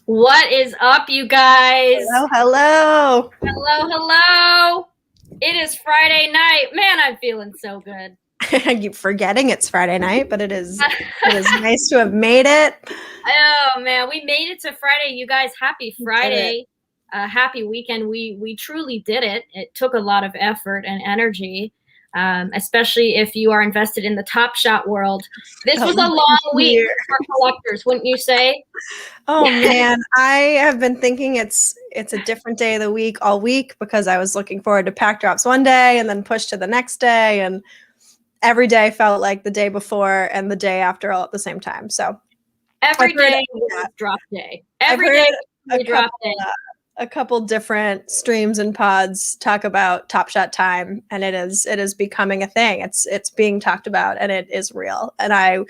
What is up, you guys? Hello. Hello. It is Friday night. Man, I'm feeling so good. I keep forgetting it's Friday night, but it is nice to have made it. Oh, man, we made it to Friday. You guys, happy Friday. Happy weekend. We truly did it. It took a lot of effort and energy, especially if you are invested in the Top Shot world. This was a long week for collectors, wouldn't you say? Oh man, I have been thinking it's a different day of the week all week because I was looking forward to pack drops one day and then push to the next day, and every day felt like the day before and the day after all at the same time. So every day was drop day. Every day was drop day. A couple different streams and pods talk about Top Shot time, and it is becoming a thing. It's being talked about, and it is real. And I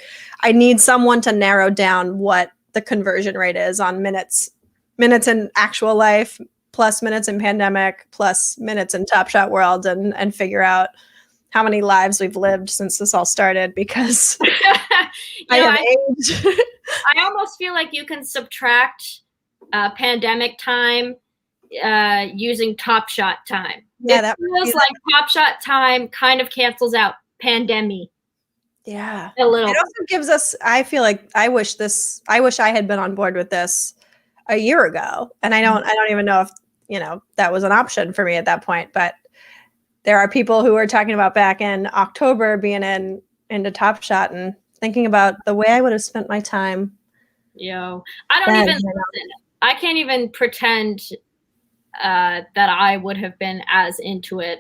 need someone to narrow down what the conversion rate is on minutes in actual life, plus minutes in pandemic, plus minutes in Top Shot world, and figure out how many lives we've lived since this all started, because I have aged. I almost feel like you can subtract pandemic time using Top Shot time. Yeah, it feels like Top Shot time kind of cancels out pandemic. Yeah, a little. It also gives us. I feel like I wish I had been on board with this a year ago, and I don't even know if that was an option for me at that point. But there are people who are talking about back in October being into Top Shot and thinking about the way I would have spent my time. I can't even pretend that I would have been as into it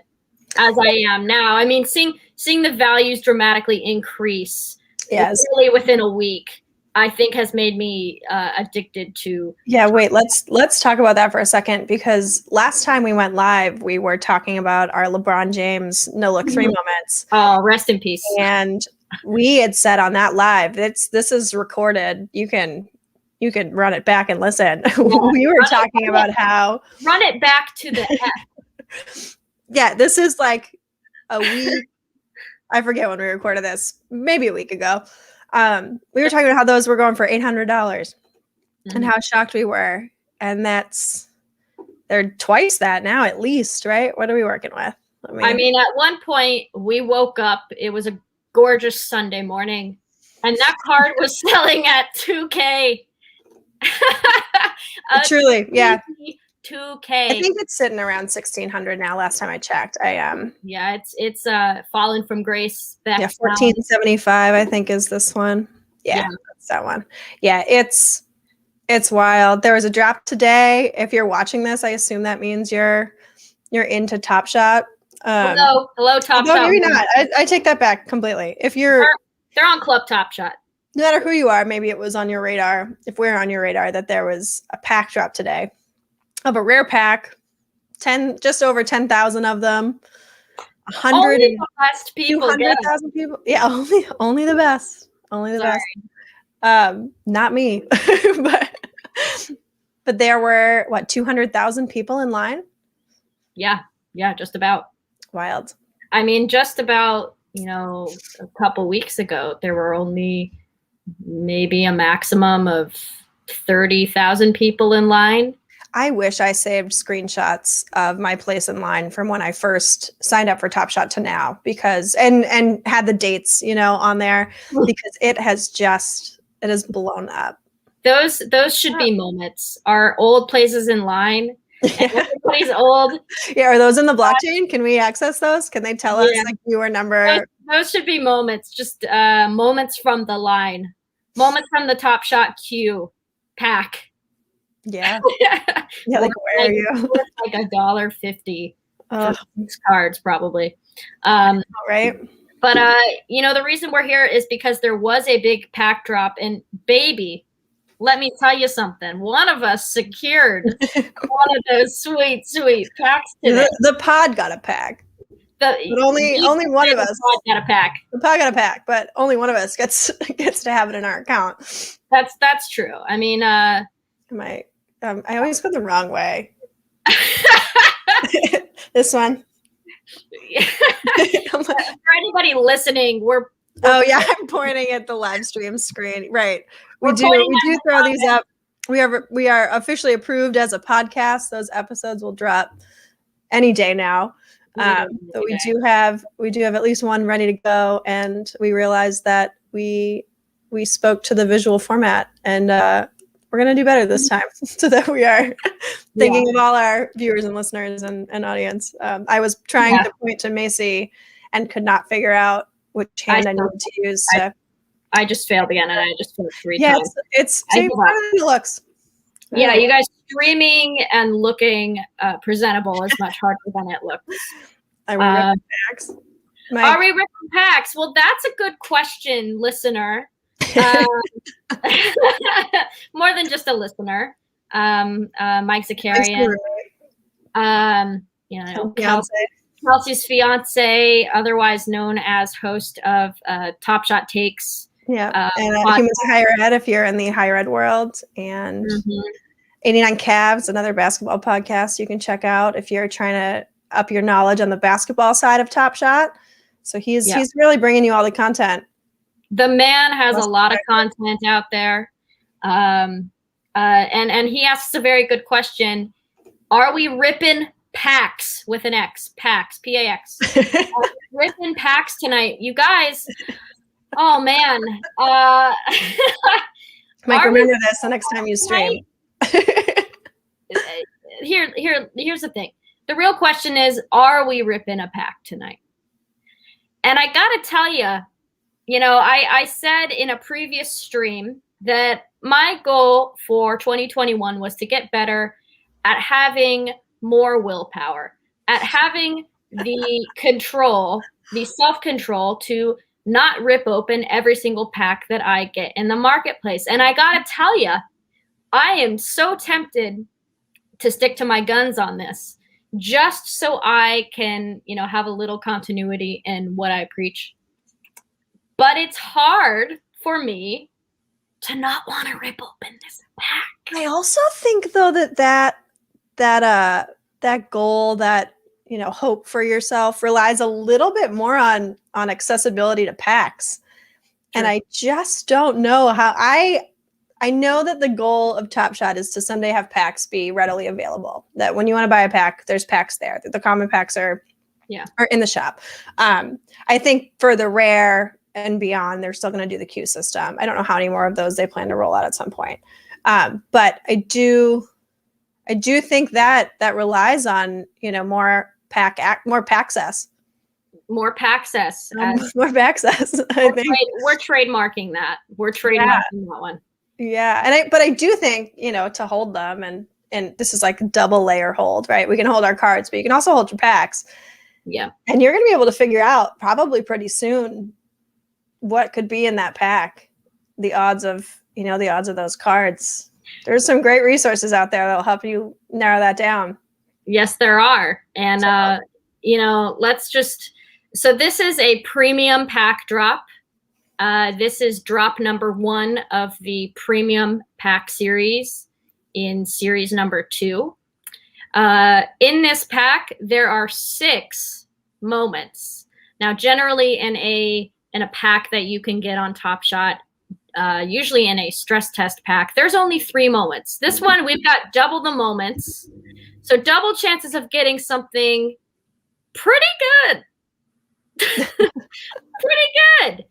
as I am now. I mean, seeing the values dramatically increase, really within a week, I think has made me addicted to. Yeah, wait, let's talk about that for a second, because last time we went live, we were talking about our LeBron James no look 3 moments. Oh, rest in peace. And we had said on that live, this is recorded. You can run it back and listen. We were talking about how run it back to the F. Yeah, this is like a week. I forget when we recorded this, maybe a week ago. We were talking about how those were going for $800 and how shocked we were. And they're twice that now, at least, right? What are we working with? I mean, at one point we woke up, it was a gorgeous Sunday morning, and that card was selling at $2K. Truly, yeah. $2K. I think it's sitting around 1,600 now. Last time I checked, yeah, it's fallen from grace back. Yeah, 1475. I think is this one. Yeah, that's that one. Yeah, it's wild. There was a drop today. If you're watching this, I assume that means you're into Top Shot. Hello, Top Shot. No, maybe not. I take that back completely. If they're on Club Top Shot. No matter who you are, maybe it was on your radar. If we're on your radar, that there was a pack drop today of a rare pack, just over 10,000 of them. 100 only the best people. 200,000 people. Yeah, only the best. Only the best. Not me, but there were 200,000 people in line. Yeah, just about. Wild. I mean, just about. A couple weeks ago, there were only maybe a maximum of 30,000 people in line. I wish I saved screenshots of my place in line from when I first signed up for Top Shot to now, because and had the dates, on there, because it has blown up. Those should be moments. Our old places in line. Everybody's old. Yeah, are those in the blockchain? Can we access those? Can they tell us your number? Those should be moments, just moments from the line, moments from the Top Shot queue pack. Yeah. Yeah, like where are you? Like $1.50 for these cards, probably. Right. But the reason we're here is because there was a big pack drop, and baby, let me tell you something. One of us secured one of those sweet packs today. The pod got a pack. But only one of us got a pack. The pod got a pack, but only one of us gets to have it in our account. That's true. I mean, I always go the wrong way. This one. For anybody listening, I'm pointing at the live stream screen. Right. We do throw these up we are officially approved as a podcast. Those episodes will drop any day now. But we do have at least one ready to go, and we realized that we spoke to the visual format, and we're gonna do better this time, so that we are thinking of all our viewers and listeners and audience. I was trying to point to Maicy and could not figure out which hand I needed to use. I just failed again, and I just failed 3 times. It's harder than it looks. Yeah, you guys streaming and looking presentable is much harder than it looks. Are we ripping packs? Are we ripping packs? Well, that's a good question, listener. More than just a listener. Mike Zakarian. Kelsey's fiance, otherwise known as host of Top Shot Takes. Yeah, and Humans Higher Ed if you're in the higher ed world, and 89 Cavs, another basketball podcast you can check out if you're trying to up your knowledge on the basketball side of Top Shot. So he's really bringing you all the content. The man has a lot of content out there, and he asks a very good question: are we ripping packs with an X? Packs, P-A-X. Ripping packs tonight, you guys. Oh man. Mike, remember this the next time you stream. Here's the thing. The real question is, are we ripping a pack tonight? And I gotta tell you, I said in a previous stream that my goal for 2021 was to get better at having more willpower, at having the control, the self-control to not rip open every single pack that I get in the marketplace. And I gotta tell you, I am so tempted to stick to my guns on this, just so I can, have a little continuity in what I preach. But it's hard for me to not want to rip open this pack. I also think though that goal, that hope for yourself relies a little bit more on accessibility to packs. Sure. And I just don't know how. I know that the goal of Top Shot is to someday have packs be readily available, that when you want to buy a pack, there's packs there, that the common packs are in the shop. I think for the rare and beyond, they're still going to do the queue system. I don't know how many more of those they plan to roll out at some point. But I do think that relies on, more pack access. More packcess. More packcess. We're trademarking that. We're trademarking that one. Yeah. But I do think, to hold them, and this is like double layer hold, right? We can hold our cards, but you can also hold your packs. Yeah. And you're going to be able to figure out probably pretty soon what could be in that pack, the odds of those cards. There's some great resources out there that'll help you narrow that down. Yes, there are. And, so this is a premium pack drop. This is drop number 1 of the premium pack series in series number 2. In this pack, there are 6 moments. Now, generally in a pack that you can get on Top Shot, usually in a stress test pack, there's only 3 moments. This one, we've got double the moments. So double chances of getting something pretty good. Pretty good.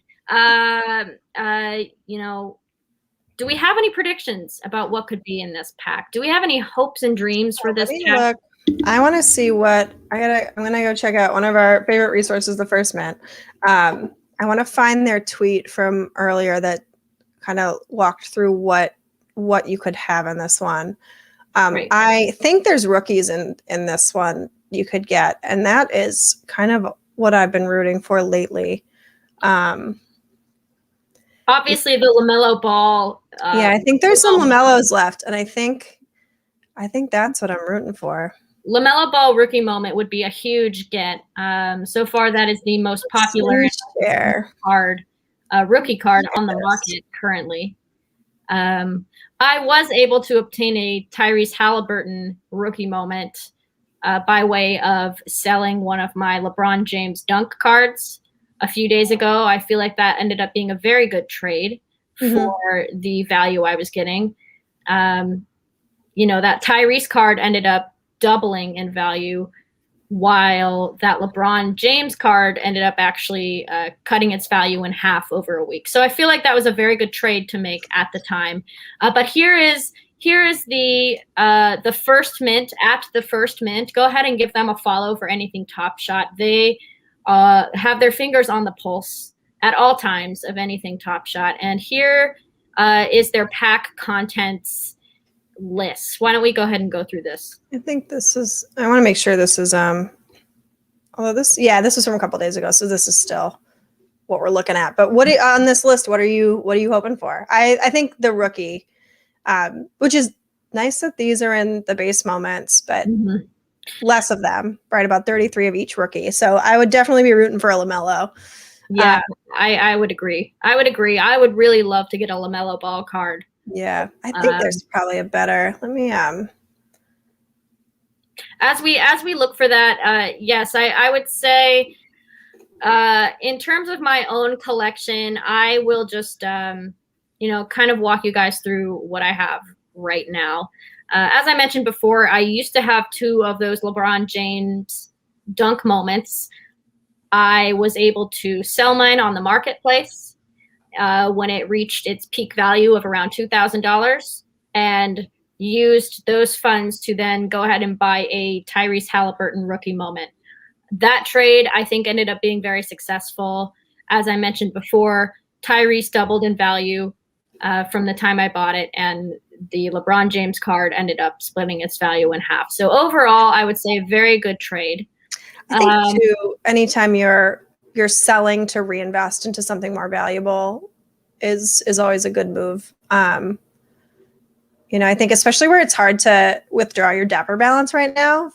Do we have any predictions about what could be in this pack? Do we have any hopes and dreams for this pack? I want to see what I'm gonna go check out one of our favorite resources, the First Mint. I want to find their tweet from earlier that kind of walked through what you could have in this one. Right. I think there's rookies in this one you could get, and that is kind of what I've been rooting for lately. Obviously, the LaMelo Ball. I think there's some LaMelos left, and I think that's what I'm rooting for. LaMelo Ball rookie moment would be a huge get. So far, that is the most popular rookie card on the market currently. I was able to obtain a Tyrese Halliburton rookie moment by way of selling one of my LeBron James dunk cards a few days ago. I feel like that ended up being a very good trade for the value I was getting. That Tyrese card ended up doubling in value, while that LeBron James card ended up actually cutting its value in half over a week. So I feel like that was a very good trade to make at the time. But here is the first mint at the first mint. Go ahead and give them a follow for anything Top Shot. They have their fingers on the pulse at all times of anything Top Shot. And here is their pack contents list. Why don't we go ahead and go through this? I think this is, I want to make sure this is, although this is from a couple days ago. So this is still what we're looking at, but on this list, what are you hoping for? I think the rookie, which is nice that these are in the base moments, but less of them, right? About 33 of each rookie. So I would definitely be rooting for a LaMelo. Yeah, I would agree. I would really love to get a LaMelo Ball card. Yeah, I think there's probably a better. Let me As we look for that, yes, I would say, in terms of my own collection, I will just kind of walk you guys through what I have right now. As I mentioned before, I used to have 2 of those LeBron James dunk moments. I was able to sell mine on the marketplace when it reached its peak value of around $2,000, and used those funds to then go ahead and buy a Tyrese Halliburton rookie moment. That trade, I think, ended up being very successful. As I mentioned before, Tyrese doubled in value from the time I bought it, and the LeBron James card ended up splitting its value in half. So overall, I would say a very good trade. I think too, anytime you're selling to reinvest into something more valuable is always a good move. I think especially where it's hard to withdraw your Dapper balance right now,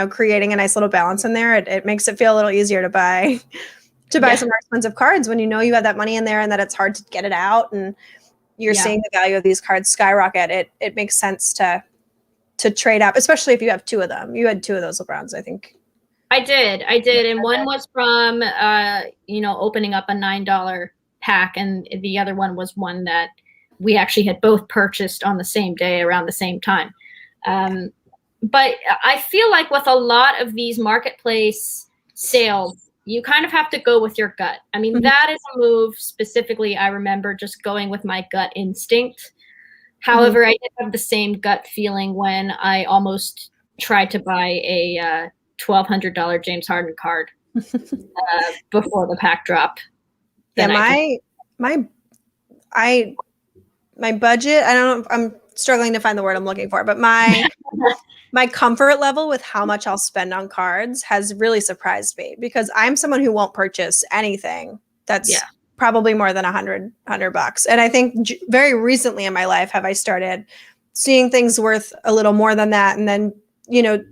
creating a nice little balance in there, it makes it feel a little easier to buy some more expensive cards when you have that money in there and that it's hard to get it out, and you're seeing the value of these cards skyrocket. It makes sense to trade up, especially if you have 2 of them. You had 2 of those LeBrons, I think. I did. And one was from, opening up a $9 pack. And the other one was one that we actually had both purchased on the same day around the same time. But I feel like with a lot of these marketplace sales, you kind of have to go with your gut. I mean, that is a move specifically. I remember just going with my gut instinct. However, I did have the same gut feeling when I almost tried to buy a $1,200 James Harden card before the pack drop. Yeah, my budget, I don't know, I'm struggling to find the word I'm looking for, but my comfort level with how much I'll spend on cards has really surprised me, because I'm someone who won't purchase anything that's probably more than $100. And I think very recently in my life have I started seeing things worth a little more than that, and then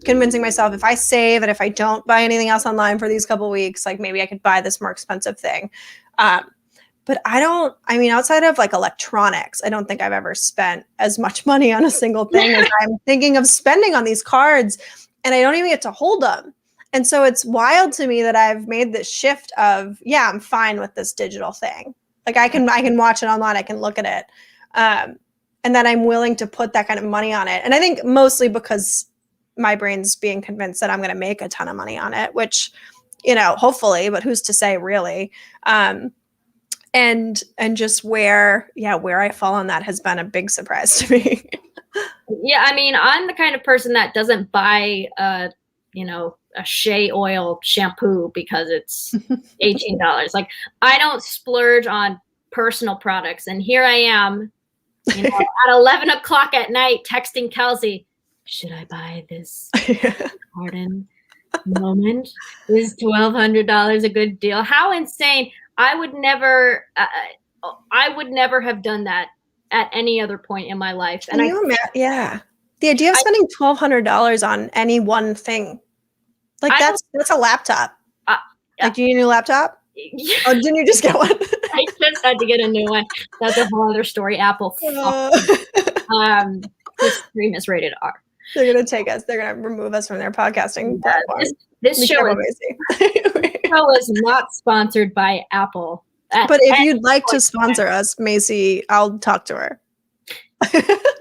convincing myself, if I save and if I don't buy anything else online for these couple weeks, like maybe I could buy this more expensive thing. But outside of like electronics, I don't think I've ever spent as much money on a single thing as I'm thinking of spending on these cards, and I don't even get to hold them. And so it's wild to me that I've made this shift of, I'm fine with this digital thing. Like I can watch it online, I can look at it. And that I'm willing to put that kind of money on it. And I think mostly because my brain's being convinced that I'm going to make a ton of money on it, which, hopefully, but who's to say really? And just where I fall on that has been a big surprise to me. Yeah. I mean, I'm the kind of person that doesn't buy, a shea oil shampoo because it's $18. Like I don't splurge on personal products. And here I am, at 11 o'clock at night texting Kelsey, should I buy this Harden moment? Is $1,200 a good deal? How insane. I would never have done that at any other point in my life. And the idea of spending $1,200 on any one thing, like that's a laptop. Like, do you need a new laptop? Yeah. Oh, didn't you just get one? I just had to get a new one. That's a whole other story. Apple. This stream is rated R. They're gonna take us. They're gonna remove us from their podcasting platform. This show is not sponsored by Apple. But if you'd like to sponsor us, Maicy, I'll talk to her.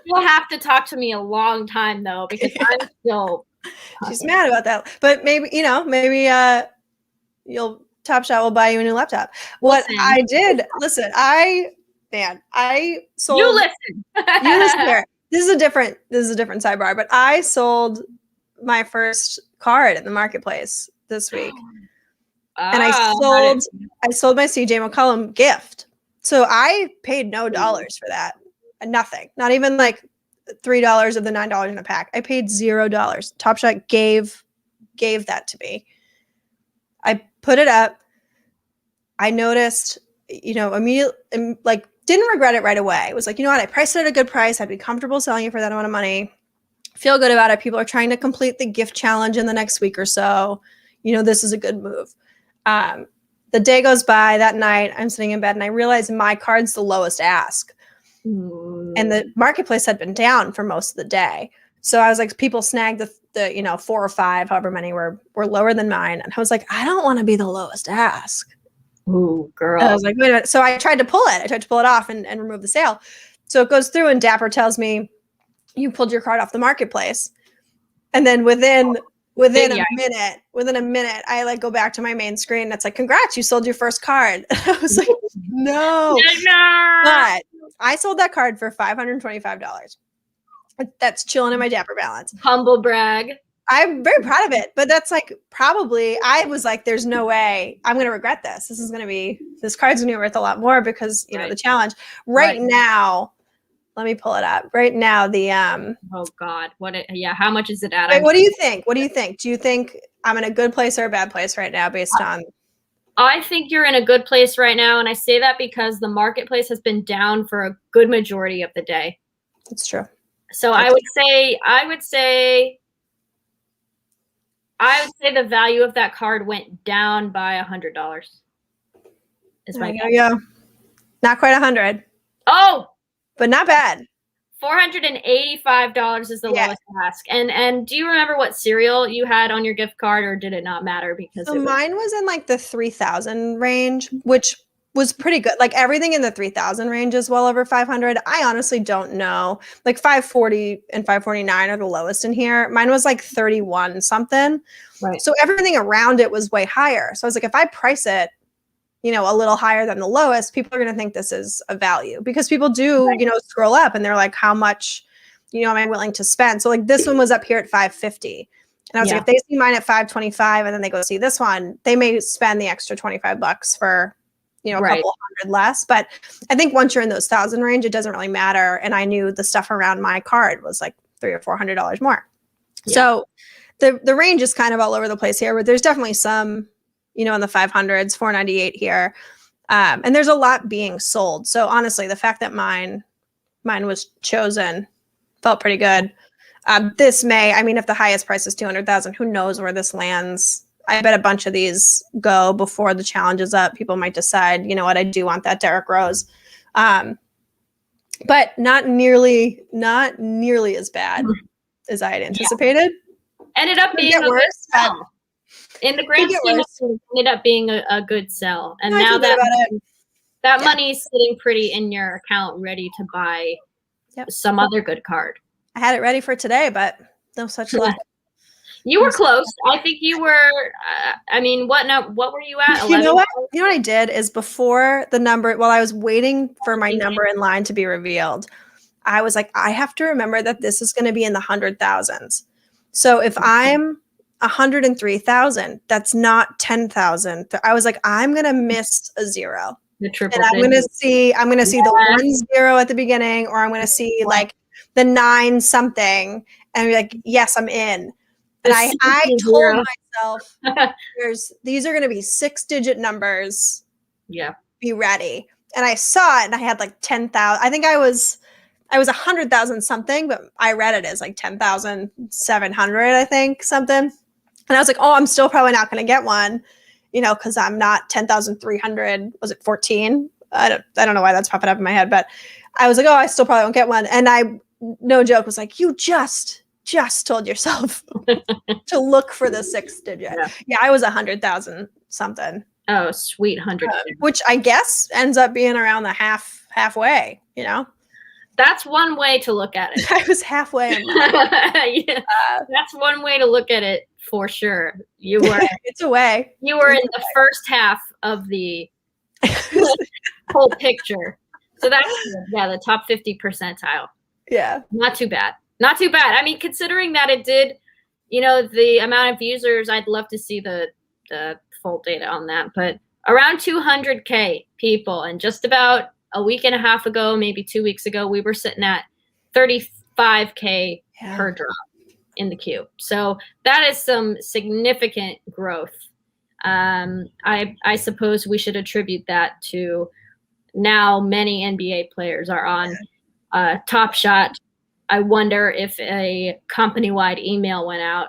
You'll have to talk to me a long time though, because I'm still. She's mad about that. But maybe, you'll Top Shot will buy you a new laptop. What I did, listen, I sold. You listen. You listen here. This is a different sidebar, but I sold my first card in the marketplace this week. And I sold my CJ McCollum gift. So I paid no dollars for that. Nothing. Not even like $3 of the $9 in a pack. I paid $0. Top Shot gave that to me. I put it up. I noticed, immediately, like, didn't regret it right away. It was like, you know what? I priced it at a good price. I'd be comfortable selling it for that amount of money. Feel good about it. People are trying to complete the gift challenge in the next week or so. This is a good move. The day goes by. That night, I'm sitting in bed and I realize my card's the lowest ask. And the marketplace had been down for most of the day. So I was like, people snagged the 4 or 5, however many were lower than mine. And I was like, I don't want to be the lowest ask. Ooh, girl. And I was like, wait a minute. So I tried to pull it. I tried to pull it off and remove the sale. So it goes through and Dapper tells me, you pulled your card off the marketplace. And then within a minute, I like go back to my main screen. And it's like, congrats, you sold your first card. I was like, no. But I sold that card for $525. That's chilling in my Dapper balance. Humble brag. I'm very proud of it, but that's like I was like, there's no way I'm going to regret this. This card's going to be worth a lot more because, the challenge right now, let me pull it up right now. Oh God. How much is it at? Wait, what do you think? Do you think I'm in a good place or a bad place right now based on? I think you're in a good place right now. And I say that because the marketplace has been down for a good majority of the day. It's true. So I would say the value of that card went down by $100. There you go. Not quite 100. Oh, but not bad. $485 is the lowest ask. And do you remember what cereal you had on your gift card, or did it not matter? Because mine was in like the 3,000 range, which was pretty good. Like everything in the 3,000 range is well over 500. I honestly don't know. Like 540 and 549 are the lowest in here. Mine was like 31 something. Right. So everything around it was way higher. So I was like, if I price it, a little higher than the lowest, people are going to think this is a value because people do, scroll up and they're like, how much, am I willing to spend? So like this one was up here at 550. And I was like, if they see mine at 525 and then they go see this one, they may spend the extra $25 for, a couple hundred less. But I think once you're in those 1,000 range, it doesn't really matter. And I knew the stuff around my card was like $300 or $400 more. Yeah. So the range is kind of all over the place here, but there's definitely some, in the 500s, 498 here. And there's a lot being sold. So honestly, the fact that mine was chosen felt pretty good. This May, if the highest price is 200,000, who knows where this lands? I bet a bunch of these go before the challenge is up. People might decide, you know what, I do want that Derrick Rose. But not nearly as bad as I had anticipated. Ended up being a good sell. In the grand scheme, it ended up being a good sell. And now that money is sitting pretty in your account, ready to buy some other good card. I had it ready for today, but no such luck. You were close. I think you were. What were you at? 11? You know what I did is before the number, while I was waiting for my number in line to be revealed, I was like, I have to remember that this is going to be in the 100,000s. So if I'm 103,000, that's not 10,000. I was like, I'm going to miss a zero. The triple. And I'm going to see the 10 at the beginning, or I'm going to see like the 9 something and be like, yes, I'm in. And I told myself, these are going to be 6-digit numbers. Yeah. Be ready. And I saw it and I had like 10,000. I think I was 100,000 something, but I read it as like 10,700, I think, something. And I was like, oh, I'm still probably not going to get one, because I'm not 10,300. Was it 14? I don't know why that's popping up in my head, but I was like, oh, I still probably won't get one. And I, no joke, was like, you just told yourself to look for the 6 digit. Yeah, I was 100,000 something. Oh, sweet 100. Which I guess ends up being around the halfway, That's one way to look at it. I was halfway on mine. Yeah, that's one way to look at it for sure. You were it's a way. You were in the first half of the whole picture. So that's good. Yeah, the top 50 percentile. Yeah. Not too bad. Not too bad. I mean, considering that it did, the amount of users, I'd love to see the full data on that, but around 200K people, and just about a week and a half ago, maybe 2 weeks ago, we were sitting at 35K per drop in the queue. So that is some significant growth. I suppose we should attribute that to now many NBA players are on Top Shot. I wonder if a company-wide email went out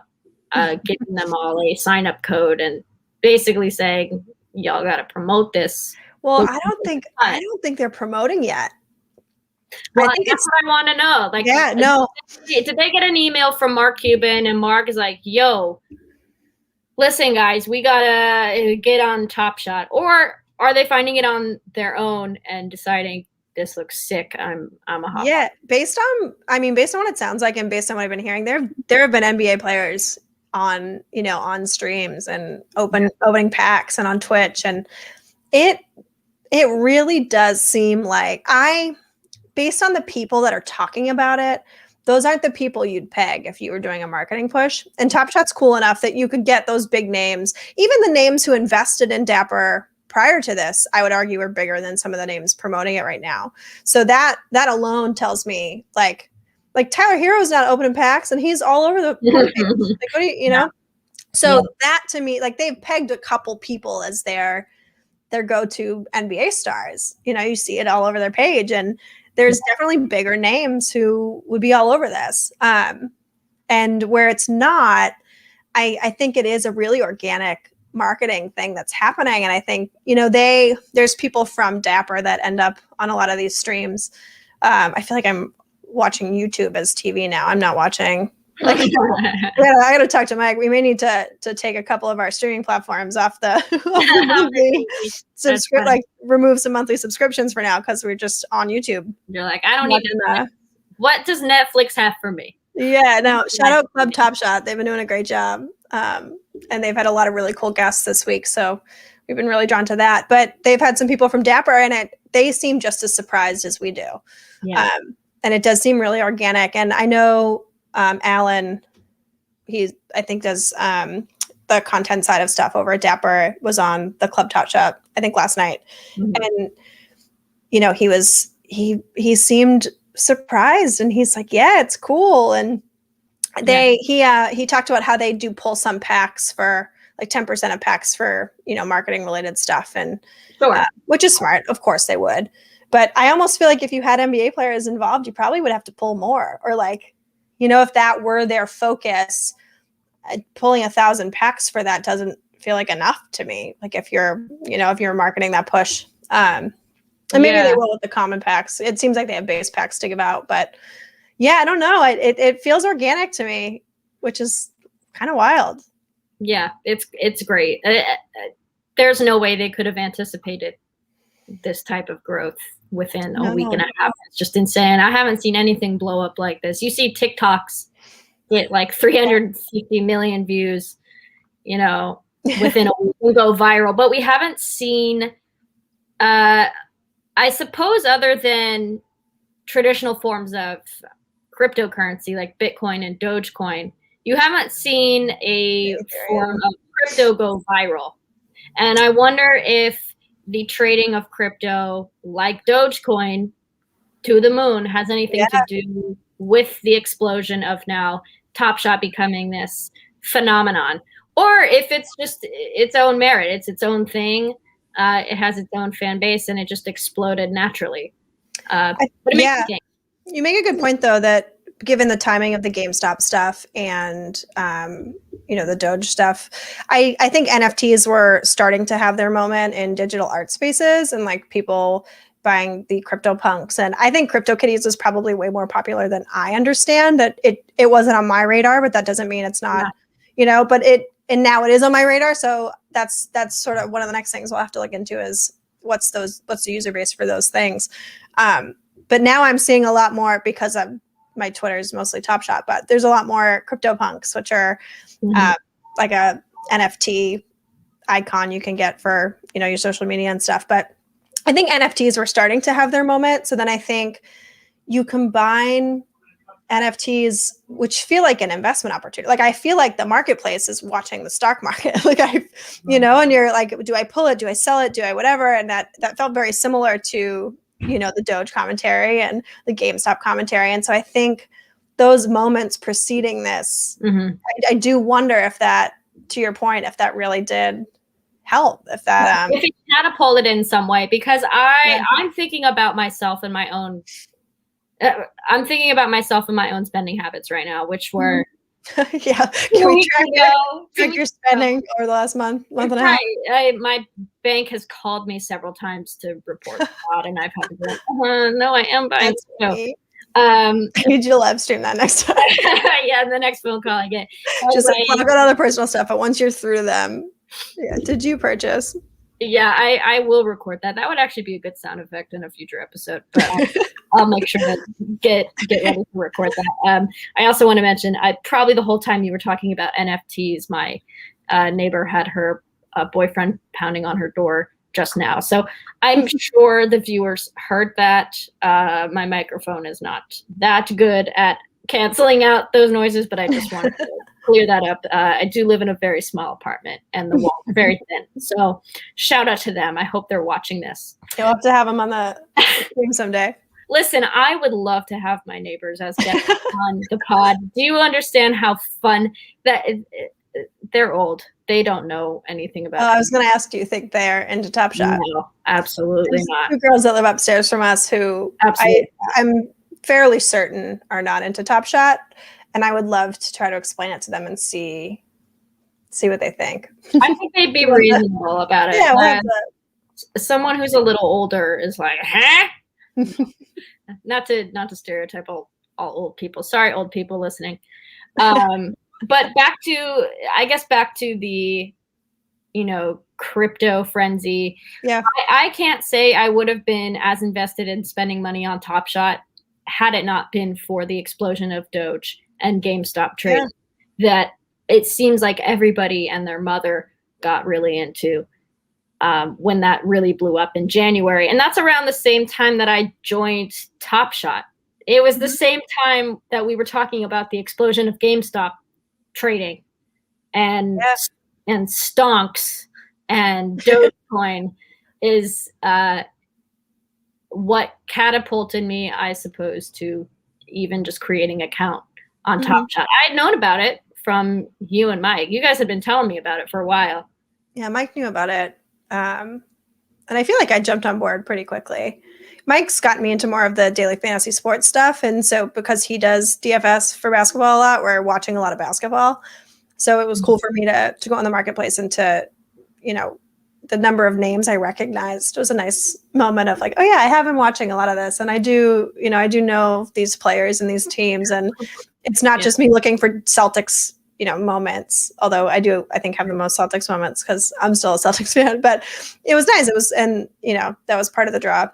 giving them all a sign-up code and basically saying, y'all got to promote this. Well, I don't think they're promoting yet. Well, I think that's what I want to know. Like, yeah, no. Did they get an email from Mark Cuban, and Mark is like, yo, listen, guys, we got to get on Top Shot? Or are they finding it on their own and deciding, this looks sick, I'm a hot? Yeah, based on what it sounds like and based on what I've been hearing, there have been NBA players on streams and opening packs and on Twitch, and it really does seem like, based on the people that are talking about it, those aren't the people you'd peg if you were doing a marketing push. And Top Shot's cool enough that you could get those big names. Even the names who invested in Dapper prior to this, I would argue, are bigger than some of the names promoting it right now. So that alone tells me, like Tyler Hero's not opening packs and he's all over the page. Like, what do you know? So that, to me, like, they've pegged a couple people as their go-to NBA stars. You see it all over their page, and there's definitely bigger names who would be all over this. And where it's not, I think it is a really organic marketing thing that's happening. And I think, there's people from Dapper that end up on a lot of these streams. I feel like I'm watching YouTube as TV now. I'm not watching. Like, I got to talk to Mike. We may need to take a couple of our streaming platforms off the remove some monthly subscriptions for now, because we're just on YouTube. You're like, I don't need to. What does Netflix have for me? Yeah, no. Shout out Club Top Shot. They've been doing a great job, and they've had a lot of really cool guests this week. So we've been really drawn to that. But they've had some people from Dapper, and they seem just as surprised as we do. Yeah. And it does seem really organic. And I know Alan, I think does the content side of stuff over at Dapper, was on the Club Top Shop, I think, last night. Mm-hmm. And he seemed surprised, and he's like, yeah, it's cool. And he talked about how they do pull some packs for like 10% of packs for marketing related stuff, and which is smart. Of course they would. But I almost feel like if you had NBA players involved, you probably would have to pull more, or like, if that were their focus, pulling 1,000 packs for that doesn't feel like enough to me. Like, if you're marketing that push, and maybe they will with the common packs. It seems like they have base packs to give out, but yeah, I don't know. It feels organic to me, which is kind of wild. Yeah, it's great. There's no way they could have anticipated this type of growth within a week and a half. It's just insane. I haven't seen anything blow up like this. You see TikToks get like 350 million views, within a week and go viral. But we haven't seen, I suppose, other than traditional forms of cryptocurrency like Bitcoin and Dogecoin, you haven't seen a form of crypto go viral. And I wonder if the trading of crypto, like Dogecoin, to the moon has anything to do with the explosion of now Top Shot becoming this phenomenon, or if it's just its own merit, it's its own thing. It has its own fan base, and it just exploded naturally. You make a good point, though, that given the timing of the GameStop stuff and the Doge stuff, I think NFTs were starting to have their moment in digital art spaces, and like people buying the CryptoPunks. And I think CryptoKitties is probably way more popular than I understand. That it wasn't on my radar, but that doesn't mean it's not, but and now it is on my radar. So that's sort of one of the next things we'll have to look into is what's the user base for those things. but now I'm seeing a lot more because of my Twitter is mostly Top Shot, but there's a lot more CryptoPunks, which are like a NFT icon you can get for, you know, your social media and stuff. But I think NFTs were starting to have their moment. So then I think you combine NFTs, which feel like an investment opportunity. Like I feel like the marketplace is watching the stock market. Like you know, and you're like, do I pull it? Do I sell it? Do I whatever? And that felt very similar to, you know, the Doge commentary and the GameStop commentary. And so I think those moments preceding this, I do wonder if that, to your point, if that really did help, if that if it catapulted in some way, because I'm thinking about myself and my own I'm thinking about myself and my own spending habits right now, which were yeah. Can we track your spending over the last month and a half? My bank has called me several times to report fraud, and I've had to go, no, I am buying. I need you to live stream that next time. Yeah, the next phone call I get. Just like, I've got other personal stuff, but once you're through them, yeah. Did you purchase? Yeah, I will record that. That would actually be a good sound effect in a future episode, but I'll make sure to get ready to record that. I also want to mention, probably the whole time you were talking about NFTs, my neighbor had her boyfriend pounding on her door just now. So I'm sure the viewers heard that. My microphone is not that good at canceling out those noises, but I just wanted to clear that up. I do live in a very small apartment and the walls are very thin. So shout out to them. I hope they're watching this. You'll have to have them on the stream someday. Listen, I would love to have my neighbors as guests on the pod. Do you understand how fun that they're old? They don't know anything about I was going to ask, do you think they're into Top Shot? No, absolutely There's not. 2 girls that live upstairs from us who I'm fairly certain are not into Top Shot, and I would love to try to explain it to them and see what they think. I think they'd be reasonable about it. Yeah, someone who's a little older is like, huh? not to stereotype all old people. Sorry, old people listening. But back to the, you know, crypto frenzy. Yeah, I can't say I would have been as invested in spending money on Top Shot had it not been for the explosion of Doge and GameStop trade that it seems like everybody and their mother got really into when that really blew up in January. And that's around the same time that I joined Top Shot. It was the same time that we were talking about the explosion of GameStop trading and stonks and Dogecoin is what catapulted me, I suppose, to even just creating an account on Top Shot. I had known about it from you and Mike. You guys had been telling me about it for a while. Yeah, Mike knew about it. And I feel like I jumped on board pretty quickly. Mike's gotten me into more of the daily fantasy sports stuff. And so because he does DFS for basketball a lot, we're watching a lot of basketball. So it was cool for me to go on the marketplace and to, you know, the number of names I recognized was a nice moment of like, oh yeah, I have been watching a lot of this. And I do know these players and these teams. And it's not just me looking for Celtics, you know, moments, although I think have the most Celtics moments because I'm still a Celtics fan, but it was nice. It was, and you know, that was part of the draw.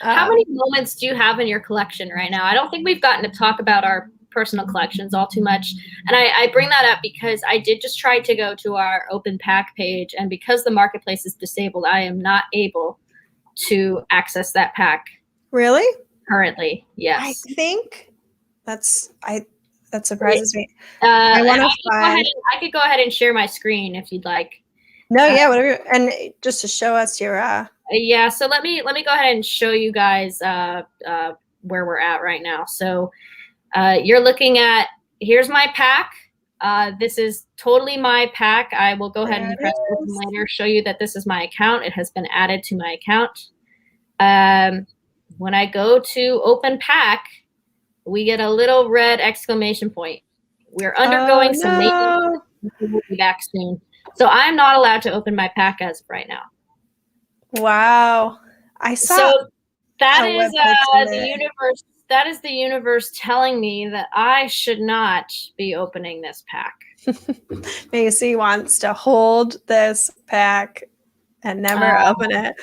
How many moments do you have in your collection right now? I don't think we've gotten to talk about our personal collections all too much. And I bring that up because I did just try to go to our open pack page, and because the marketplace is disabled, I am not able to access that pack. Really? Currently, yes. I think that surprises me. I could go ahead and share my screen if you'd like. No, yeah, whatever. And just to show us your yeah, so let me go ahead and show you guys where we're at right now. So you're looking at, here's my pack. This is totally my pack. I will go ahead and press open later, show you that this is my account. It has been added to my account. When I go to open pack, we get a little red exclamation point. We're undergoing some maintenance. We'll be back soon. So I'm not allowed to open my pack as of right now. Wow. I saw. So that is the universe. That is the universe telling me that I should not be opening this pack. Maicy wants to hold this pack and never open it.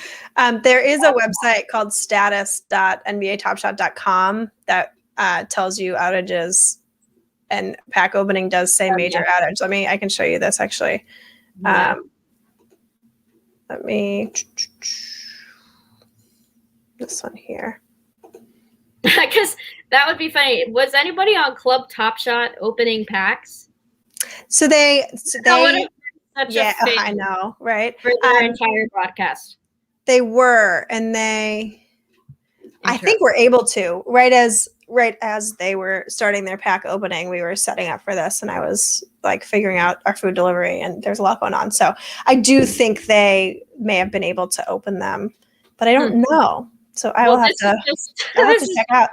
There is a website called status.nbatopshot.com that tells you outages, and pack opening does say major outage. I can show you this actually. Let me, this one here. Because that would be funny. Was anybody on Club Top Shot opening packs? So they yeah, I know, right? For their entire broadcast. They were, and I think we're able to, right as they were starting their pack opening, we were setting up for this, and I was like figuring out our food delivery, and there's a lot going on. So I do think they may have been able to open them, but I don't know. So I will have to check out.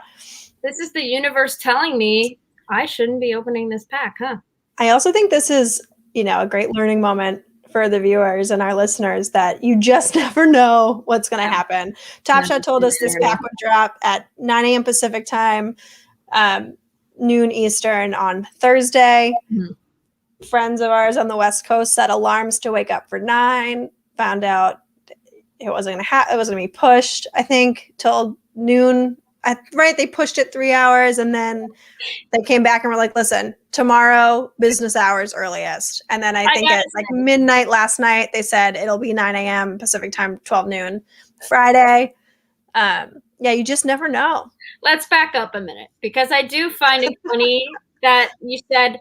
This is the universe telling me I shouldn't be opening this pack, huh? I also think this is, a great learning moment for the viewers and our listeners, that you just never know what's going to happen. Top Shot told us this pack would drop at 9 a.m. Pacific time, noon Eastern on Thursday. Mm-hmm. Friends of ours on the West Coast set alarms to wake up for 9, found out it wasn't going to be pushed, I think, till noon. They pushed it 3 hours, and then they came back and were like, listen, tomorrow, business hours earliest. And then I think at like midnight last night, they said it'll be 9 a.m. Pacific time, 12 noon Friday. You just never know. Let's back up a minute, because I do find it funny that you said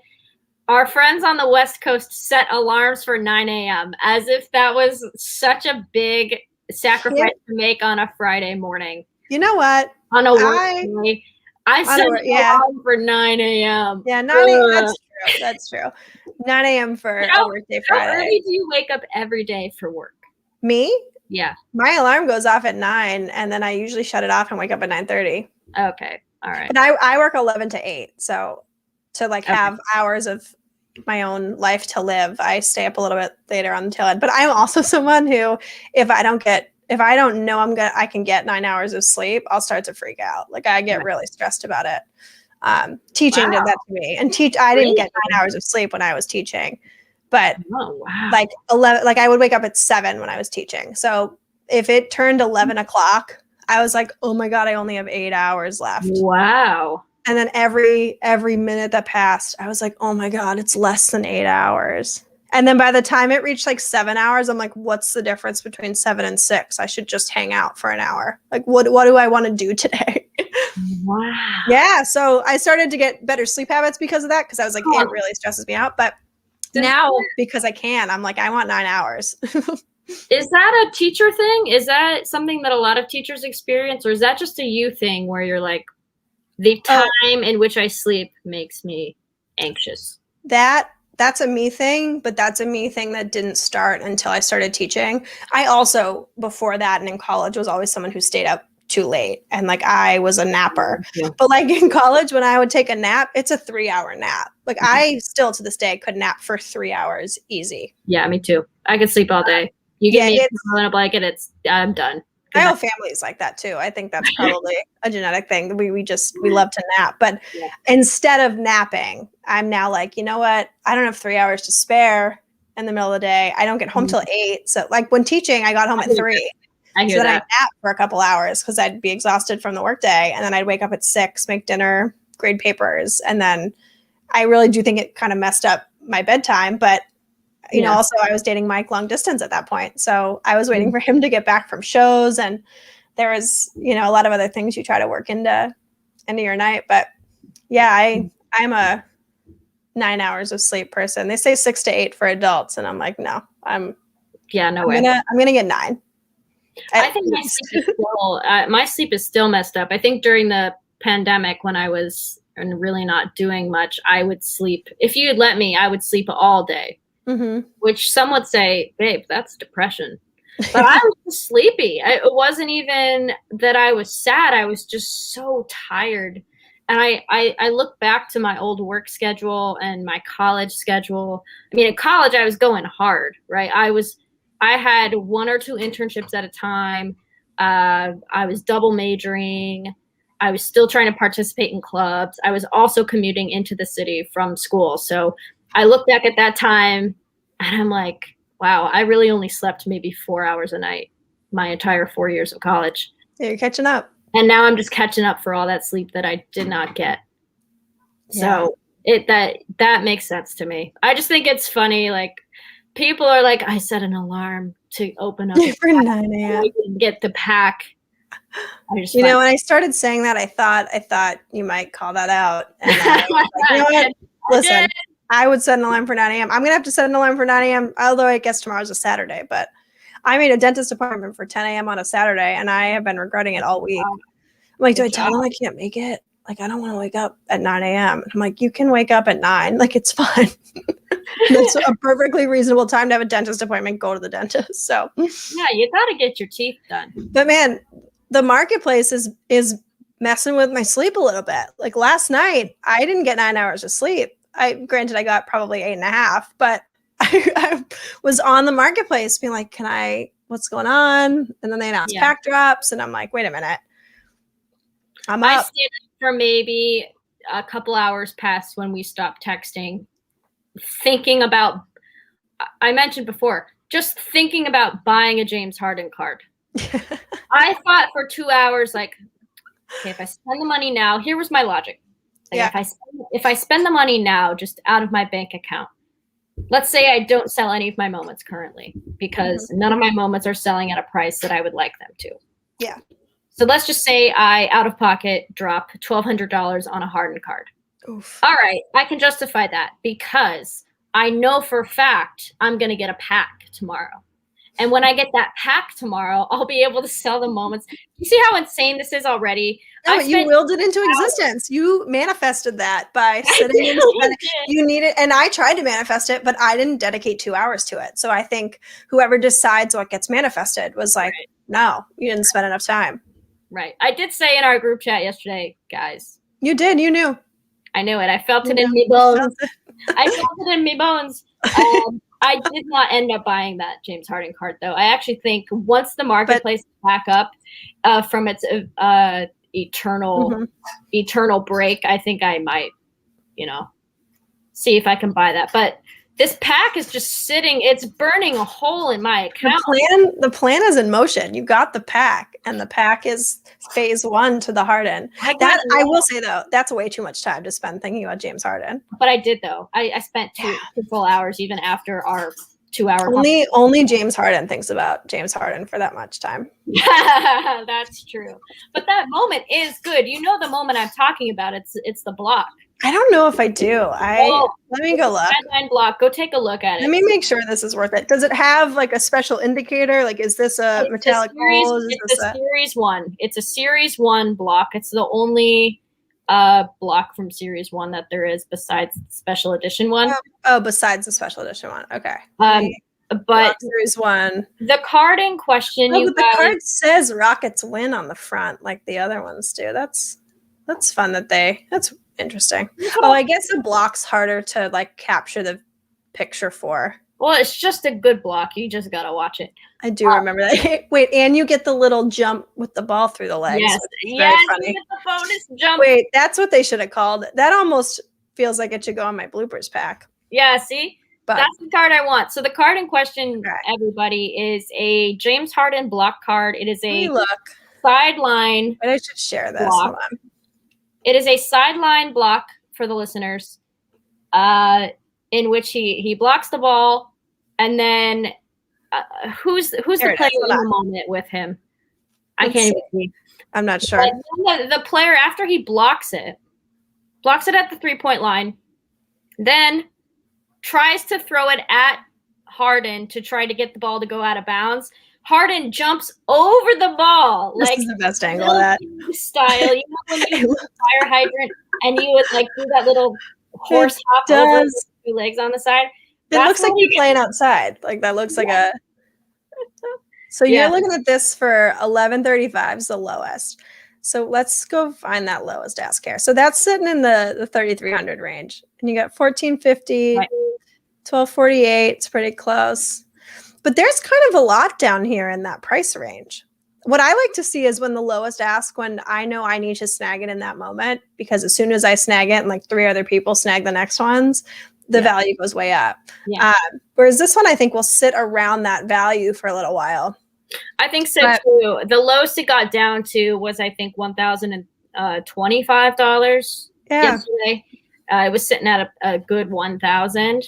our friends on the West Coast set alarms for 9 a.m. as if that was such a big sacrifice to make on a Friday morning. You know what? On a work day, I set an alarm for 9 a.m. Yeah, 9 a.m. That's true. 9 a.m. for a workday Friday. How early do you wake up every day for work? Me? Yeah. My alarm goes off at 9, and then I usually shut it off and wake up at 9:30. Okay. All right. But I work 11 to 8, so to have hours of my own life to live, I stay up a little bit later on the tail end. But I'm also someone who, if I don't know I can get 9 hours of sleep, I'll start to freak out. Like, I get really stressed about it. Teaching did that to me, and I didn't get 9 hours of sleep when I was teaching, but 11, I would wake up at 7 when I was teaching. So if it turned 11 o'clock, I was like, oh my God, I only have 8 hours left. Wow. And then every minute that passed, I was like, oh my God, it's less than 8 hours. And then by the time it reached 7 hours, I'm like, what's the difference between 7 and 6? I should just hang out for an hour. Like, what do I want to do today? Wow. Yeah. So I started to get better sleep habits because of that, because I was like, it really stresses me out. But now, because I can, I'm like, I want 9 hours. Is that a teacher thing? Is that something that a lot of teachers experience? Or is that just a you thing where you're like, the time in which I sleep makes me anxious? That's a me thing, but that's a me thing that didn't start until I started teaching. I also, before that and in college, was always someone who stayed up too late. And I was a napper. Yeah. But in college, when I would take a nap, it's a 3-hour nap. I still to this day could nap for 3 hours easy. Yeah, me too. I could sleep all day. You get me in a blanket, I'm done. I have families like that too. I think that's probably a genetic thing. We love to nap. But instead of napping, I'm now like, you know what? I don't have 3 hours to spare in the middle of the day. I don't get home till 8. So when teaching, I got home at 3. I hear that. I'd nap for a couple hours because I'd be exhausted from the workday. And then I'd wake up at 6, make dinner, grade papers. And then I really do think it kind of messed up my bedtime. But also I was dating Mike long distance at that point. So I was waiting for him to get back from shows, and there was, a lot of other things you try to work into your night. But yeah, I'm a 9 hours of sleep person. They say 6 to 8 for adults. And I'm like, no, no way. I'm going to get 9. I think my sleep is still messed up. I think during the pandemic, when I was really not doing much, I would sleep. If you'd let me, I would sleep all day. Mm-hmm. Which some would say, babe, that's depression. But I was just sleepy. It wasn't even that I was sad. I was just so tired. And I look back to my old work schedule and my college schedule. I mean, in college, I was going hard, right? I had 1 or 2 internships at a time. I was double majoring. I was still trying to participate in clubs. I was also commuting into the city from school. So I look back at that time and I'm like, Wow, I really only slept maybe 4 hours a night my entire 4 years of college. Yeah, you're catching up. And now I'm just catching up for all that sleep that I did not get. So that makes sense to me. I just think it's funny. Like, people are like, I set an alarm to open up for 9 a.m. get the pack. When I started saying that, I thought you might call that out. And I was like, you know what? Listen, I would set an alarm for 9 a.m. I'm gonna have to set an alarm for 9 a.m. Although I guess tomorrow's a Saturday, but I made a dentist appointment for 10 a.m. on a Saturday, and I have been regretting it all week. I'm like, do I tell them I can't make it? Like, I don't want to wake up at 9 a.m. I'm like, you can wake up at 9. Like, it's fine. That's a perfectly reasonable time to have a dentist appointment. Go to the dentist. So yeah, you got to get your teeth done. But man, the marketplace is messing with my sleep a little bit. Like, last night, I didn't get 9 hours of sleep. Granted, I got probably 8.5, but I was on the marketplace being like, what's going on? And then they announced pack drops, and I'm like, wait a minute. I stayed for maybe a couple hours past when we stopped texting, thinking about, I mentioned before, just thinking about buying a James Harden card. I thought for 2 hours, like, okay, if I spend the money now, here was my logic. Like, if I spend the money now just out of my bank account, let's say I don't sell any of my moments currently because none of my moments are selling at a price that I would like them to. Yeah. So let's just say I, out of pocket, drop $1,200 on a Harden card. Oof. All right, I can justify that because I know for a fact I'm going to get a pack tomorrow. And when I get that pack tomorrow, I'll be able to sell the moments. You see how insane this is already? No, you willed it into existence. You manifested that by sitting in the you need it. And I tried to manifest it, but I didn't dedicate 2 hours to it. So I think whoever decides what gets manifested was like, no, you didn't spend enough time. Right. I did say in our group chat yesterday, guys. You did. You knew. I knew it. I felt it in me bones. I felt it in me bones. I did not end up buying that James Harden card, though. I actually think once the marketplace is back up from its eternal break, I think I might, see if I can buy that. But this pack is just sitting. It's burning a hole in my account. The plan is in motion. You got the pack, and the pack is phase 1 to the Harden. I will say, though, that's way too much time to spend thinking about James Harden. But I did, though. I spent two full hours even after our 2 hour. Only James Harden thinks about James Harden for that much time. That's true. But that moment is good. You know the moment I'm talking about. It's the block. I don't know if I do. Let me go look. Sideline block. Go take a look at it. Let me make sure this is worth it. Does it have like a special indicator? Like, is this a metallic gold? It's a series 1. It's a series 1 block. It's the only block from series 1 that there is besides the special edition one. Oh, besides the special edition one. Okay. But series 1. The card in question. But the card says Rockets win on the front, like the other ones do. That's fun that's interesting. Oh, I guess the block's harder to like capture the picture for. Well, it's just a good block. You just gotta watch it. I do remember that. Wait, and you get the little jump with the ball through the legs. Yes, you get the bonus jump. Wait, that's what they should have called it. That almost feels like it should go on my bloopers pack. Yeah, see? But that's the card I want. So the card in question, everybody, is a James Harden block card. It is a sideline. But I should share this. Hold on. It is a sideline block for the listeners, in which he blocks the ball, and then who's the player in the moment with him? I can't even see. I'm not sure. The player, after he blocks it at the 3-point line, then tries to throw it at Harden to try to get the ball to go out of bounds. Harden jumps over the ball. This is the best angle of that. Style. You know when you use a fire hydrant and you would like do that little horse hop over with 2 legs on the side? It looks like you're playing outside. Like that looks like a... So you're looking at this for 1135 is the lowest. So let's go find that lowest ask here. So that's sitting in the 3,300 range. And you got 1,450, 1,248. It's pretty close. But there's kind of a lot down here in that price range. What I like to see is when the lowest ask, when I know I need to snag it in that moment, because as soon as I snag it and like 3 other people snag the next ones, the value goes way up. Yeah. Whereas this one, I think, will sit around that value for a little while. I think so too. The lowest it got down to was, I think, $1,025 yesterday. It was sitting at a good 1,000.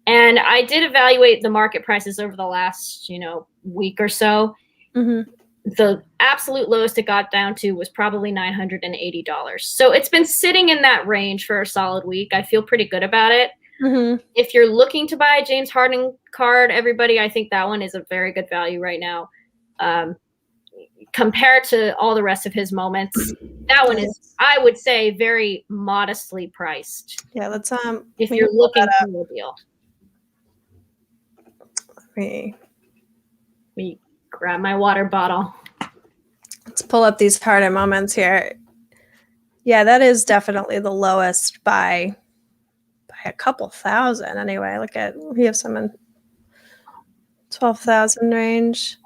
And I did evaluate the market prices over the last, week or so. Mm-hmm. The absolute lowest it got down to was probably $980. So it's been sitting in that range for a solid week. I feel pretty good about it. Mm-hmm. If you're looking to buy a James Harden card, everybody, I think that one is a very good value right now. Compared to all the rest of his moments, that one is, I would say, very modestly priced. Yeah, let's if you're looking for a deal. Let me grab my water bottle. Let's pull up these Harden moments here. Yeah, that is definitely the lowest by a couple thousand anyway. Look at, we have some in 12,000 range.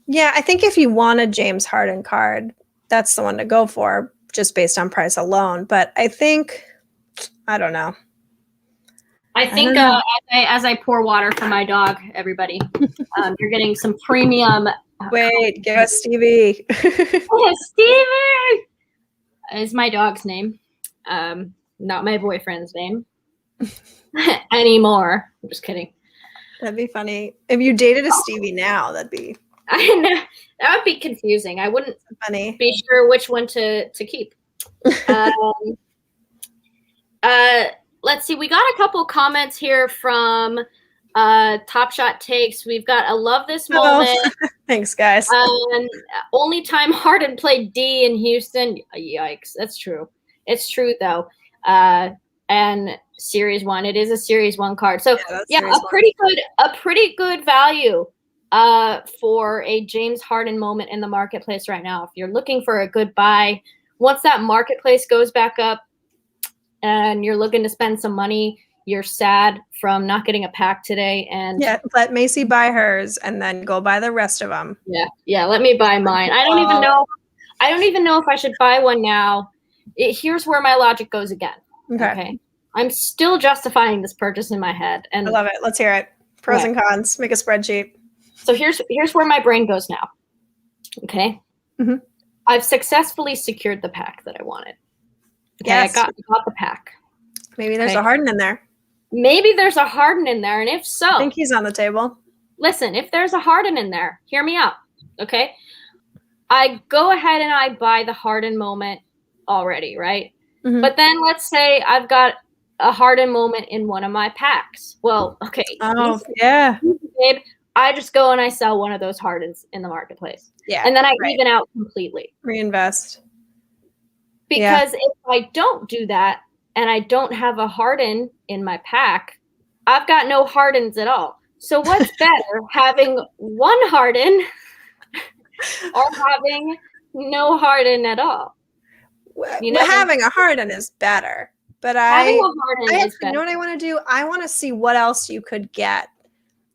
Yeah, I think if you want a James Harden card, that's the one to go for, just based on price alone. But I think, I don't know. I think as I pour water for my dog, everybody, you're getting some premium. Wait, give us Stevie. Stevie is my dog's name, not my boyfriend's name anymore. I'm just kidding. That'd be funny if you dated a Stevie now. That'd be. I know that would be confusing. I wouldn't be sure which one to keep. Let's see. We got a couple comments here from Top Shot Takes. We've got a love this moment. Oh, thanks, guys. Only time Harden played D in Houston. Yikes. That's true. It's true though. And Series 1. It is a Series 1 card. So yeah, a pretty good value for a James Harden moment in the marketplace right now. If you're looking for a good buy, once that marketplace goes back up and you're looking to spend some money, you're sad from not getting a pack today. And yeah, let Maicy buy hers and then go buy the rest of them. Yeah. Let me buy mine. I don't even know if I should buy one now. Here's where my logic goes again. Okay. I'm still justifying this purchase in my head. And I love it. Let's hear it. Pros and cons. Make a spreadsheet. So here's where my brain goes now. Okay. Mm-hmm. I've successfully secured the pack that I wanted. Okay, yes. I got the pack. Maybe there's a Harden in there. Maybe there's a Harden in there. And if so, I think he's on the table. Listen, if there's a Harden in there, hear me out. Okay. I go ahead and I buy the Harden moment already, right? Mm-hmm. But then let's say I've got a Harden moment in one of my packs. Well, okay. Oh, yeah. Babe, I just go and I sell one of those Hardens in the marketplace. Yeah. And then I even out completely. Reinvest. Because if I don't do that and I don't have a Harden in my pack, I've got no Hardens at all. So what's better, having one Harden or having no Harden at all? Having a Harden is better. But having a Harden is better. You know what I want to do? I want to see what else you could get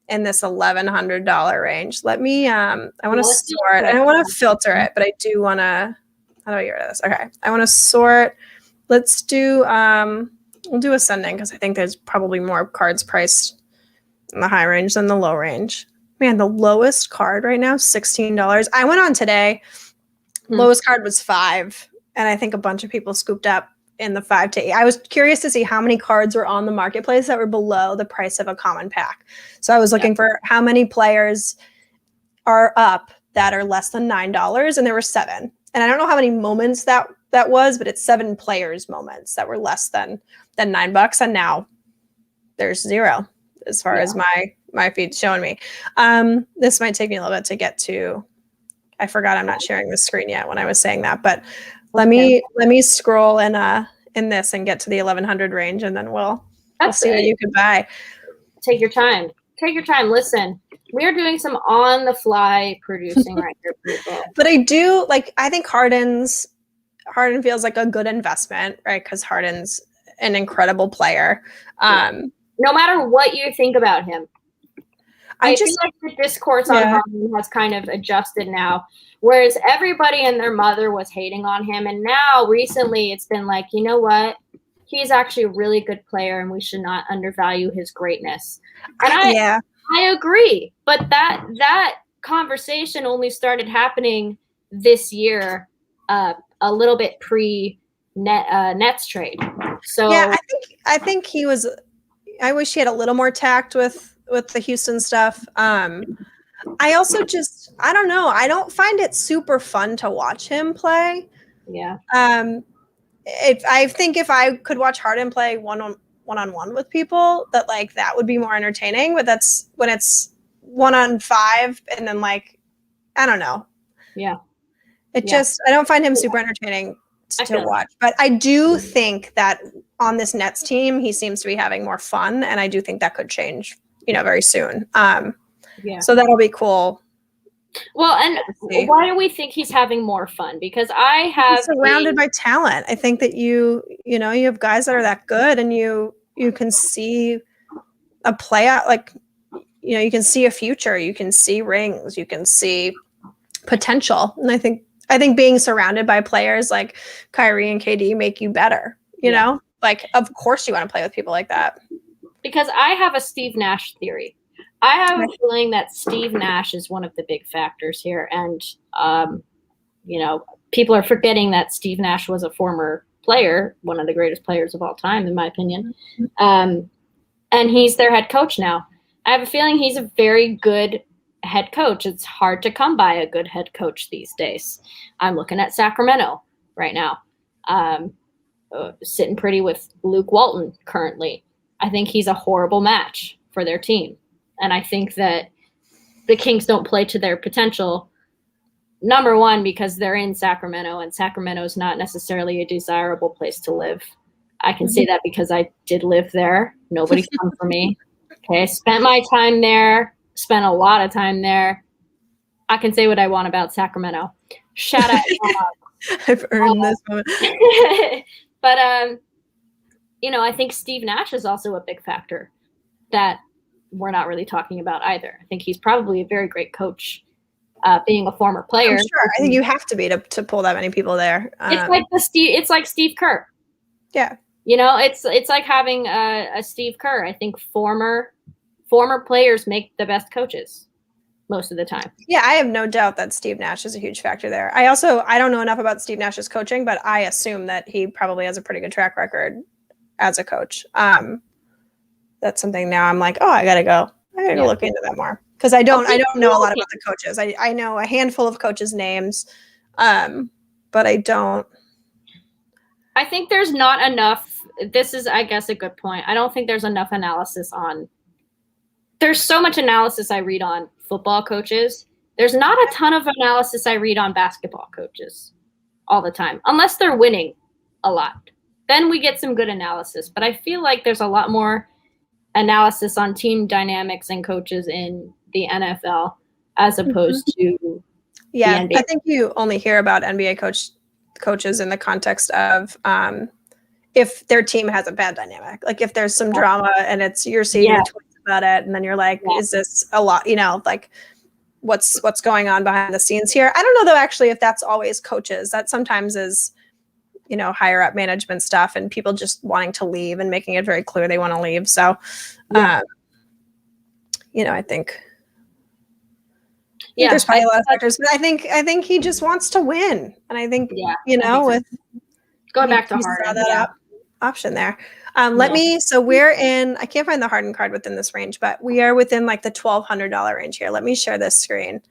in this $1,100 range. Let me, I want to sort. I don't want to filter it, but I do want to, how do I get rid of this? Okay. I want to sort. Let's do, we'll do ascending because I think there's probably more cards priced in the high range than the low range. Man, the lowest card right now, $16. I went on today. Lowest card was $5. And I think a bunch of people scooped up in the 5 to 8. I was curious to see how many cards were on the marketplace that were below the price of a common pack. So I was looking for how many players are up that are less than $9, and there were 7. And I don't know how many moments that was, but it's 7 players moments that were less than $9, and now there's 0 as far as my feed's showing me. This might take me a little bit to get to. I forgot I'm not sharing the screen yet when I was saying that, but let me scroll in this and get to the 1,100 range, and then we'll see what you can buy. Take your time. Listen, we are doing some on the fly producing right here, people. But I think Harden feels like a good investment, right? Because Harden's an incredible player. No matter what you think about him. I feel like the discourse on Harden has kind of adjusted now, whereas everybody and their mother was hating on him. And now recently it's been like, you know what? he's actually a really good player, and we should not undervalue his greatness. And I agree, but that conversation only started happening this year, a little bit pre Nets trade. So yeah, I think he was. I wish he had a little more tact with the Houston stuff. I also just, I don't know. I don't find it super fun to watch him play. Yeah. I think if I could watch Harden play one-on-one with people, that would be more entertaining. But that's when it's 1-on-5, and then I don't know. Yeah. I don't find him super entertaining to watch. But I do think that on this Nets team, he seems to be having more fun, and I do think that could change, very soon. So that'll be cool. Well, and why do we think he's having more fun? Because he's surrounded by talent. I think that you have guys that are that good, and you can see a play out, you can see a future, you can see rings, you can see potential. And I think being surrounded by players like Kyrie and KD make you better, you know? Of course you want to play with people like that. Because I have a Steve Nash theory. I have a feeling that Steve Nash is one of the big factors here. And, people are forgetting that Steve Nash was a former player, one of the greatest players of all time, in my opinion. And he's their head coach now. I have a feeling he's a very good head coach. It's hard to come by a good head coach these days. I'm looking at Sacramento right now, sitting pretty with Luke Walton currently. I think he's a horrible match for their team. And I think that the Kings don't play to their potential, number one, because they're in Sacramento, and Sacramento is not necessarily a desirable place to live. I can say that because I did live there. Nobody's come for me. Okay, I spent my time there, spent a lot of time there. I can say what I want about Sacramento. Shout out. I've earned this moment. But, I think Steve Nash is also a big factor that we're not really talking about either. I think he's probably a very great coach, being a former player. I'm sure. I think you have to be to pull that many people there. It's like Steve Kerr. Yeah. It's like having a Steve Kerr. I think former players make the best coaches most of the time. Yeah, I have no doubt that Steve Nash is a huge factor there. I don't know enough about Steve Nash's coaching, but I assume that he probably has a pretty good track record as a coach. That's something now I'm like, I gotta go look into that more, because I don't know a lot about the coaches. I know a handful of coaches' names, but I don't. I think there's not enough. This is, I guess, a good point. I don't think there's enough analysis on. There's so much analysis I read on football coaches. There's not a ton of analysis I read on basketball coaches all the time, unless they're winning a lot. Then we get some good analysis. But I feel like there's a lot more analysis on team dynamics and coaches in the NFL as opposed to the NBA. I think you only hear about NBA coaches in the context of if their team has a bad dynamic, like if there's some drama and you're seeing tweets about it, and then you're like, is this a lot? What's going on behind the scenes here? I don't know though, actually, if that's always coaches. That sometimes is higher up management stuff and people just wanting to leave and making it very clear they want to leave. So, I think there's probably a lot of factors, but I think he just wants to win. And I think, with going back to Harden, option there. So we're in, I can't find the Harden card within this range, but we are within the $1,200 range here. Let me share this screen.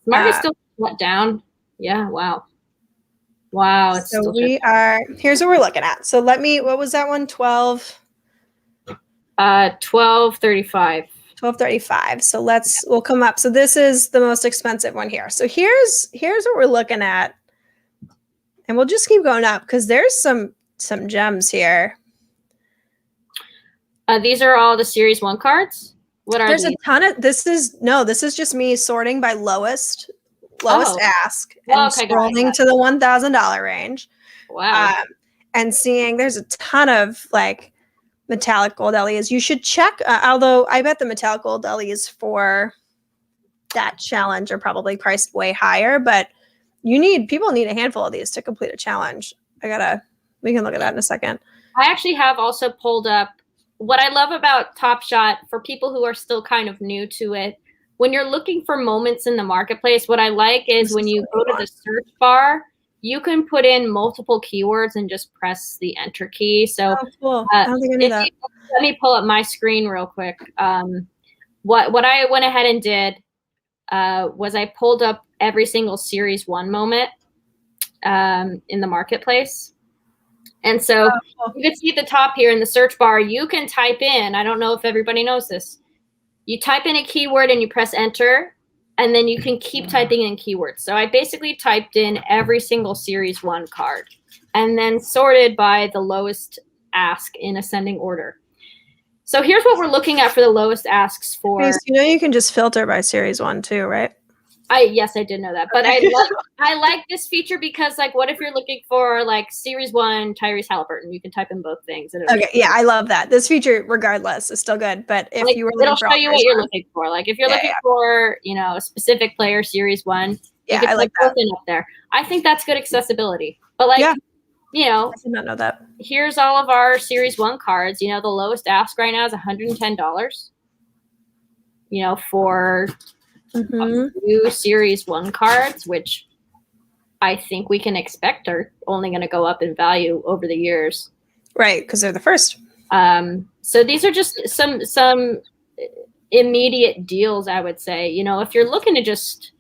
Market's still went down. Yeah. Wow. So here's what we're looking at. So what was that one? 1235. 1235. So we'll come up. So this is the most expensive one here. So here's what we're looking at. And we'll just keep going up because there's some gems here. These are all the Series 1 cards? There's a ton of, this is just me sorting by lowest ask and scrolling to the $1,000 range. Wow. And seeing there's a ton of metallic gold LEs. You should check, although I bet the metallic gold LEs for that challenge are probably priced way higher, but people need a handful of these to complete a challenge. We can look at that in a second. I actually have also pulled up what I love about Top Shot for people who are still kind of new to it. When you're looking for moments in the marketplace, what I like is when you go to the search bar, you can put in multiple keywords and just press the enter key. So, cool. I don't think I knew that. Let me pull up my screen real quick. What I went ahead and did was I pulled up every single Series 1 moment in the marketplace. And so you can see at the top here in the search bar, you can type in, I don't know if everybody knows this, you type in a keyword and you press enter, and then you can keep typing in keywords. So I basically typed in every single Series 1 card and then sorted by the lowest ask in ascending order. So here's what we're looking at for the lowest asks for. You know, you can just filter by Series 1 too, right? Yes, I did know that, but I like this feature because, like, what if you're looking for like Series 1 Tyrese Halliburton? You can type in both things. Okay, yeah, I love that. This feature, regardless, is still good. But if like, you were it'll show you what you're looking for. Like, if you're looking for, you know, a specific player, Series 1, you can put both in up there. I think that's good accessibility. But like, you know, I did not know that. Here's all of our Series 1 cards. You know, the lowest ask right now is $110. You know, for new Series 1 cards, which I think we can expect are only going to go up in value over the years. Right, because they're the first. So these are just some immediate deals, I would say. You know, if you're looking to just,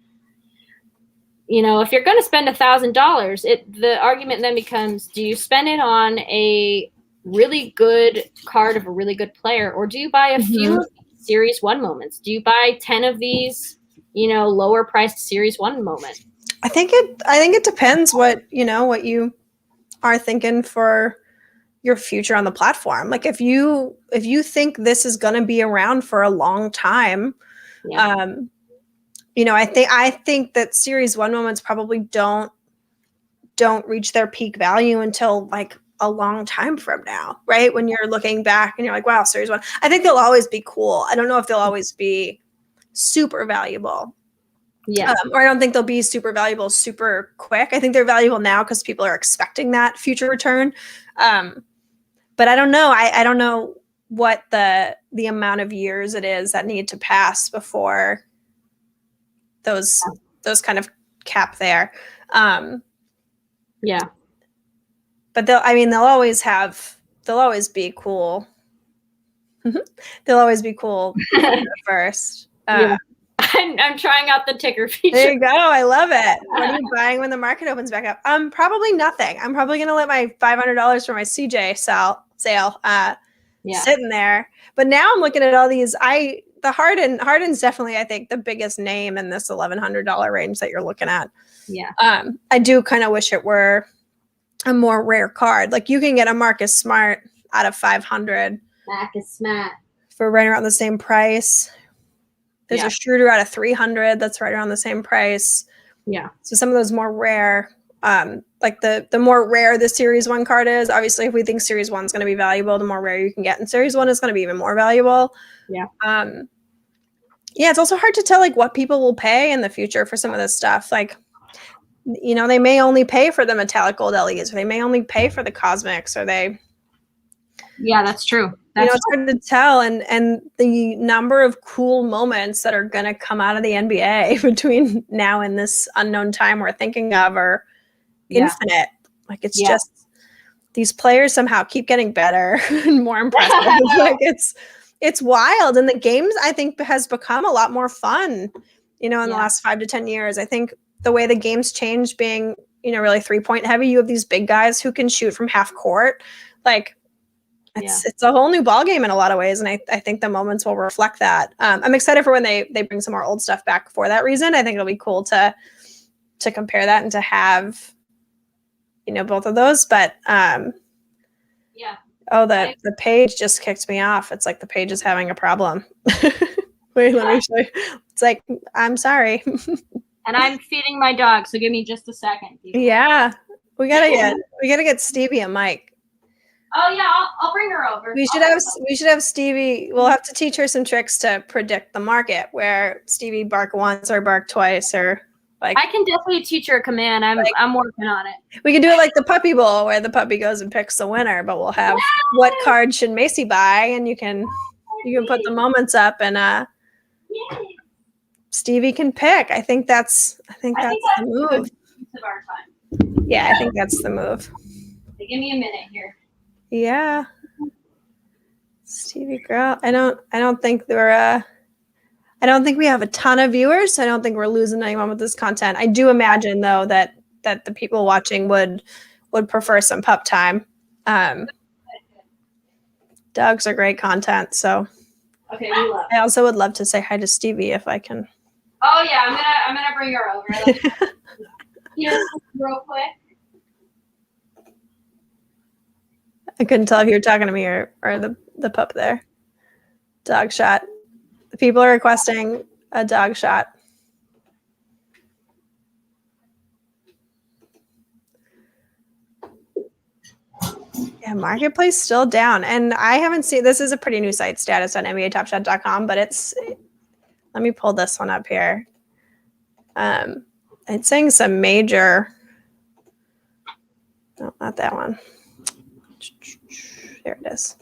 you know, if you're going to spend $1,000, the argument then becomes, do you spend it on a really good card of a really good player, or do you buy a few Series 1 moments? Do you buy 10 of these, you know, lower priced Series 1 moment? I think it depends what you are thinking for your future on the platform. Like if you think this is going to be around for a long time, you know, I think that Series 1 moments probably don't reach their peak value until like a long time from now, right? When you're looking back and you're like, wow, Series 1. I think they'll always be cool. I don't know if they'll always be super valuable. Yeah. Or I don't think they'll be super valuable super quick. I think they're valuable now because people are expecting that future return. But I don't know. I don't know what the amount of years it is that need to pass before those kind of cap there. Yeah. But they'll always be cool. They'll always be cool first. Yeah. I'm trying out the ticker feature. There you go. I love it. What are you buying when the market opens back up? Probably nothing. I'm probably going to let my $500 for my CJ sale sitting there. But now I'm looking at all these. The Harden's definitely, I think, the biggest name in this $1,100 range that you're looking at. Yeah. I do kind of wish it were a more rare card. Like you can get a Marcus Smart out of 500. Marcus Smart. For right around the same price. There's a Schroeder out of 300 that's right around the same price. Yeah. So some of those more rare, like the more rare the Series 1 card is, obviously if we think Series 1 is going to be valuable, the more rare you can get. And Series 1 is going to be even more valuable. Yeah. It's also hard to tell like what people will pay in the future for some of this stuff. Like, you know, they may only pay for the metallic gold LEs, or they may only pay for the cosmics, or they... Yeah, that's true. It's hard to tell, and the number of cool moments that are going to come out of the NBA between now and this unknown time we're thinking of are infinite. Like it's just these players somehow keep getting better and more impressive. Like it's wild, and the games I think has become a lot more fun. You know, in the last 5 to 10 years, I think the way the game's changed, being really 3-point heavy. You have these big guys who can shoot from half court, like. It's a whole new ball game in a lot of ways, and I think the moments will reflect that. I'm excited for when they bring some more old stuff back for that reason. I think it'll be cool to compare that and to have both of those. But the page just kicked me off. It's like the page is having a problem. Wait, let me show you. It's like, I'm sorry. And I'm feeding my dog, so give me just a second. Yeah, we gotta get Stevie a mic. Oh yeah, I'll bring her over. We should have Stevie. We'll have to teach her some tricks to predict the market, where Stevie bark once or bark twice or Like, I can definitely teach her a command. I'm working on it. We could do it like the puppy bowl, where the puppy goes and picks the winner, but we'll have what card should Maicy buy, and you can put the moments up, and Stevie can pick. I think that's the move. Use of our time. Yeah, I think that's the move. Okay, give me a minute here. Yeah, Stevie girl. I don't think I don't think we have a ton of viewers, so I don't think we're losing anyone with this content. I do imagine though that the people watching would prefer some pup time. Dogs are great content, so okay, we love it. I also would love to say hi to Stevie if I can. Oh yeah, I'm gonna bring her over. Here, real quick. I couldn't tell if you were talking to me or the pup there. Dog shot. The people are requesting a dog shot. Yeah, Marketplace still down. And I haven't seen, this is a pretty new site, status on MBATopshot.com, but let me pull this one up here. It's saying some major, no, not that one. There it is.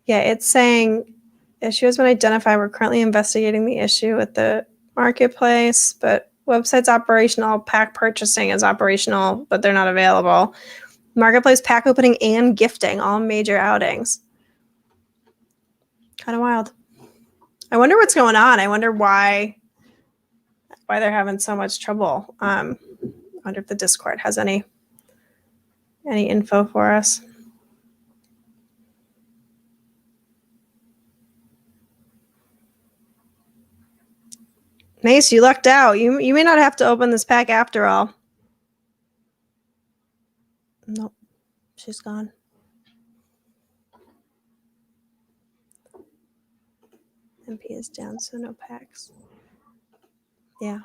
Yeah, it's saying issue has been identified. We're currently investigating the issue with the marketplace, but website's operational. Pack purchasing is operational, but they're not available. Marketplace pack opening and gifting, all major outings. Kind of wild. I wonder what's going on. I wonder why they're having so much trouble. I wonder if the Discord has any info for us. Mace, you lucked out. You may not have to open this pack after all. Nope, she's gone. MP is down, so no packs. Yeah.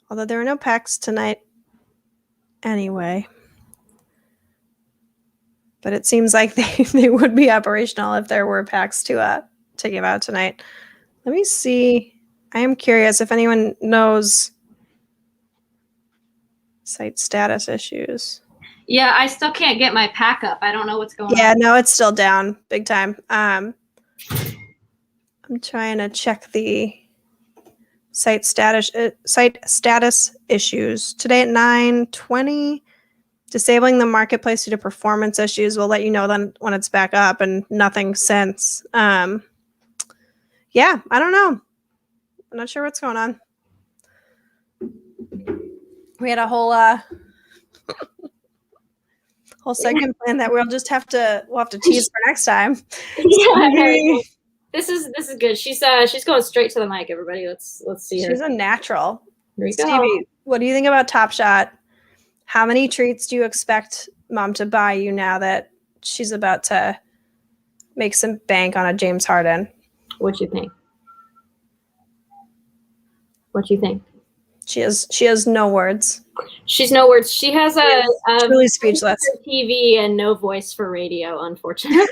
Although there are no packs tonight anyway. But it seems like they would be operational if there were packs to give out tonight. Let me see. I am curious if anyone knows site status issues. Yeah, I still can't get my pack up. I don't know what's going on. Yeah, no, it's still down big time. I'm trying to check the site status issues. Today at 9:20, disabling the marketplace due to performance issues. We'll let you know then when it's back up, and nothing since. Yeah, I don't know. I'm not sure what's going on. We had a whole segment plan that we'll have to tease for next time. Yeah, this is good. She's going straight to the mic, everybody. Let's see her. She's a natural. Here we go. Stevie, what do you think about Top Shot? How many treats do you expect Mom to buy you now that she's about to make some bank on a James Harden? What you think? What you think? She has no words. She's no words. She has a truly speechless TV and no voice for radio, unfortunately.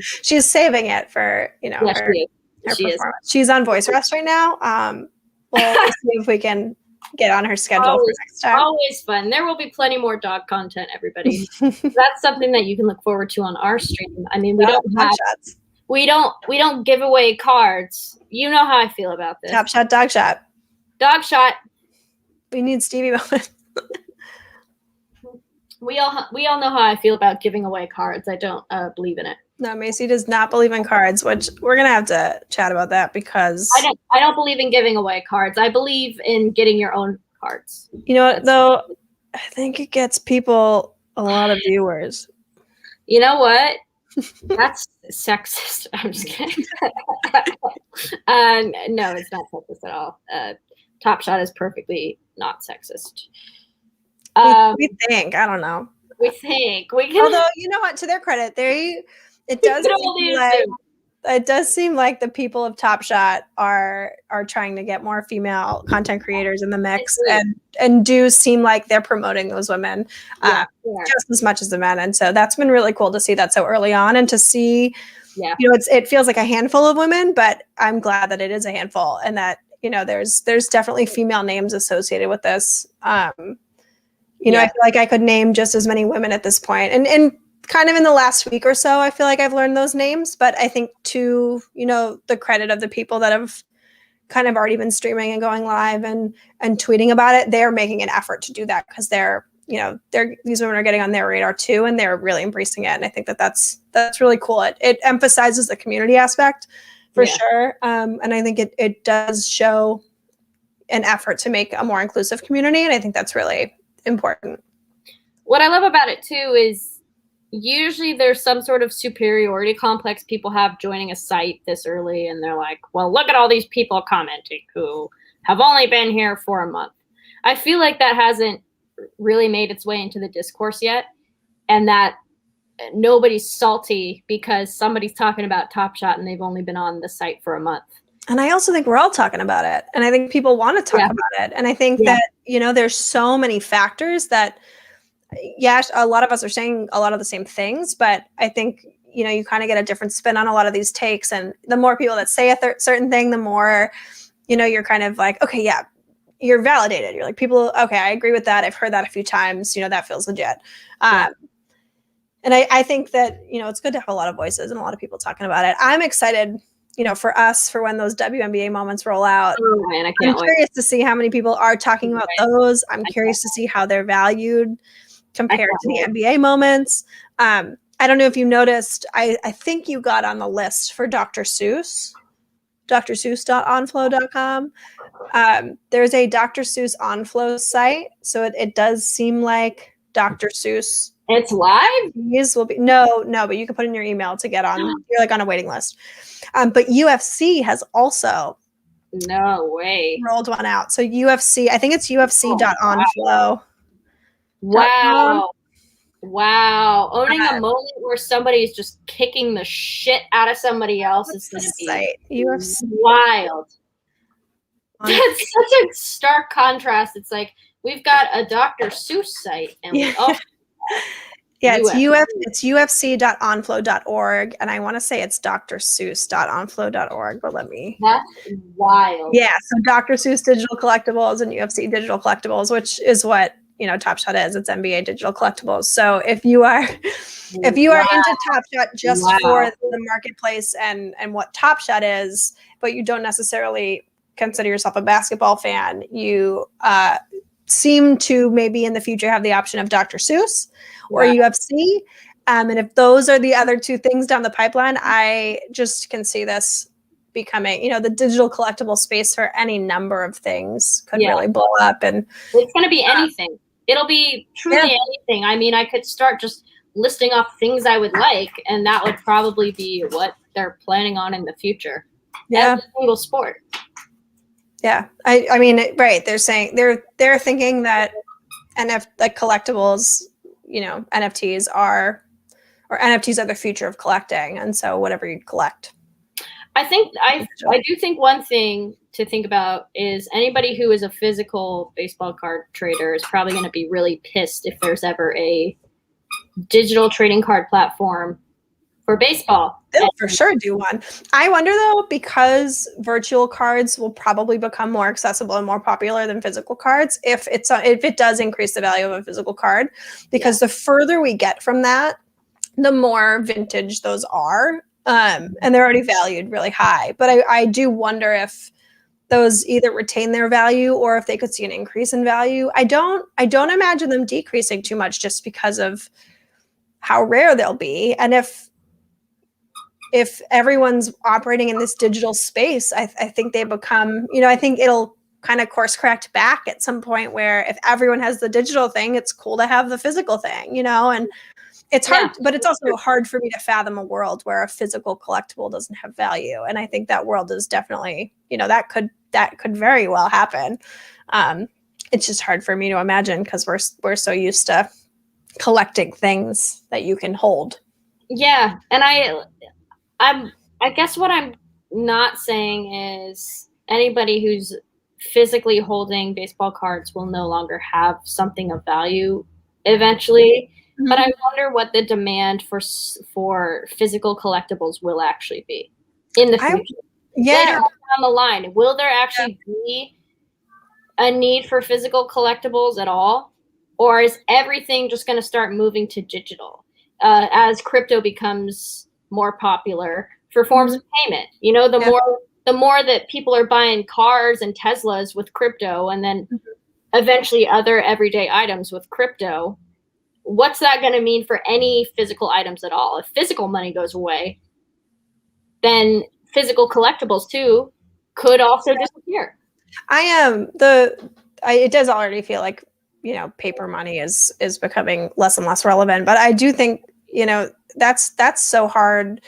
She's saving it for her performance. She's on voice rest right now. We'll see if we can get on her schedule for next time. Always fun. There will be plenty more dog content, everybody. That's something that you can look forward to on our stream. I mean, we don't give away cards. You know how I feel about this. Top Shot, Dog Shot. Dog Shot. We need Stevie moments. We all know how I feel about giving away cards. I don't believe in it. No, Maicy does not believe in cards, which we're gonna have to chat about that because I don't believe in giving away cards. I believe in getting your own cards. You know what though? I think it gets people a lot of viewers. You know what? That's sexist. I'm just kidding. No, it's not sexist at all. Top Shot is perfectly not sexist. We think. I don't know. We think. We can. Although, you know what? To their credit, it does seem like it does seem like the people of Top Shot are trying to get more female content creators in the mix, and do seem like they're promoting those women just as much as the men. And so that's been really cool to see that so early on, and to see, you know, it feels like a handful of women, but I'm glad that it is a handful, and that, you know, there's definitely female names associated with this. You know, I feel like I could name just as many women at this point. And kind of in the last week or so, I feel like I've learned those names. But I think, to, you know, the credit of the people that have kind of already been streaming and going live and tweeting about it, they're making an effort to do that, because they're, you know, these women are getting on their radar too, and they're really embracing it. And I think that's really cool. It emphasizes the community aspect for sure. And I think it does show an effort to make a more inclusive community. And I think that's really important. What I love about it too is usually there's some sort of superiority complex people have joining a site this early, and they're like, well, look at all these people commenting who have only been here for a month. I feel like that hasn't really made its way into the discourse yet, and that nobody's salty because somebody's talking about Top Shot and they've only been on the site for a month. And I also think we're all talking about it. And I think people want to talk about it. And I think that, you know, there's so many factors that, a lot of us are saying a lot of the same things, but I think, you know, you kind of get a different spin on a lot of these takes. And the more people that say a certain thing, the more, you know, you're kind of like, okay, yeah, you're validated. You're like, people, okay, I agree with that. I've heard that a few times, you know, that feels legit. And I think that, you know, it's good to have a lot of voices and a lot of people talking about it. I'm excited, you know, for us, for when those WNBA moments roll out. Oh, man, I'm curious to see how many people are talking about those. I'm curious to see how they're valued compared to the NBA moments. I don't know if you noticed, I think you got on the list for Dr. Seuss, drseuss.onflow.com. There's a Dr. Seuss OnFlow site. So it does seem like Dr. Seuss. It's live? These will be no, but you can put in your email to get on. You're like on a waiting list. But UFC has also rolled one out. So UFC, I think it's UFC.onflow. Wow. Owning a moment where somebody is just kicking the shit out of somebody else is going to be UFC. Wild. That's such a stark contrast. It's like, we've got a Dr. Seuss site, and it's ufc.onflow.org, and I want to say it's drseuss.onflow.org, but that's wild. Yeah, so Dr. Seuss Digital Collectibles and UFC Digital Collectibles, which is what, you know, Top Shot is. It's NBA Digital Collectibles. So if you are into Top Shot just for the marketplace and what Top Shot is, but you don't necessarily consider yourself a basketball fan, you seem to maybe in the future have the option of Dr. Seuss or UFC. And if those are the other two things down the pipeline, I just can see this becoming, you know, the digital collectible space for any number of things could really blow up. And it's going to be anything. It'll be truly anything. I mean, I could start just listing off things I would like, and that would probably be what they're planning on in the future. As a single sport. Yeah. I mean, right. They're saying they're thinking that like collectibles, you know, NFTs are the future of collecting. And so whatever you collect. I do think one thing to think about is anybody who is a physical baseball card trader is probably going to be really pissed if there's ever a digital trading card platform for baseball. They'll for sure do one. I wonder though, because virtual cards will probably become more accessible and more popular than physical cards, if it does increase the value of a physical card, because the further we get from that, the more vintage those are. And they're already valued really high. But I do wonder if those either retain their value or if they could see an increase in value. I don't imagine them decreasing too much just because of how rare they'll be. And if everyone's operating in this digital space, I think they become, you know, I think it'll kind of course correct back at some point where if everyone has the digital thing, it's cool to have the physical thing, you know, and it's hard, but it's also hard for me to fathom a world where a physical collectible doesn't have value. And I think that world is definitely, you know, that could very well happen. It's just hard for me to imagine because we're so used to collecting things that you can hold. Yeah. And I I guess what I'm not saying is anybody who's physically holding baseball cards will no longer have something of value eventually. Mhm. But I wonder what the demand for physical collectibles will actually be in the future. Later on down the line, will there actually be a need for physical collectibles at all? Or is everything just going to start moving to digital as crypto becomes more popular for forms of payment? You know, the more that people are buying cars and Teslas with crypto, and then eventually other everyday items with crypto, what's that going to mean for any physical items at all? If physical money goes away, then physical collectibles too could also disappear. It does already feel like, you know, paper money is becoming less and less relevant, but I do think, you know, that's so hard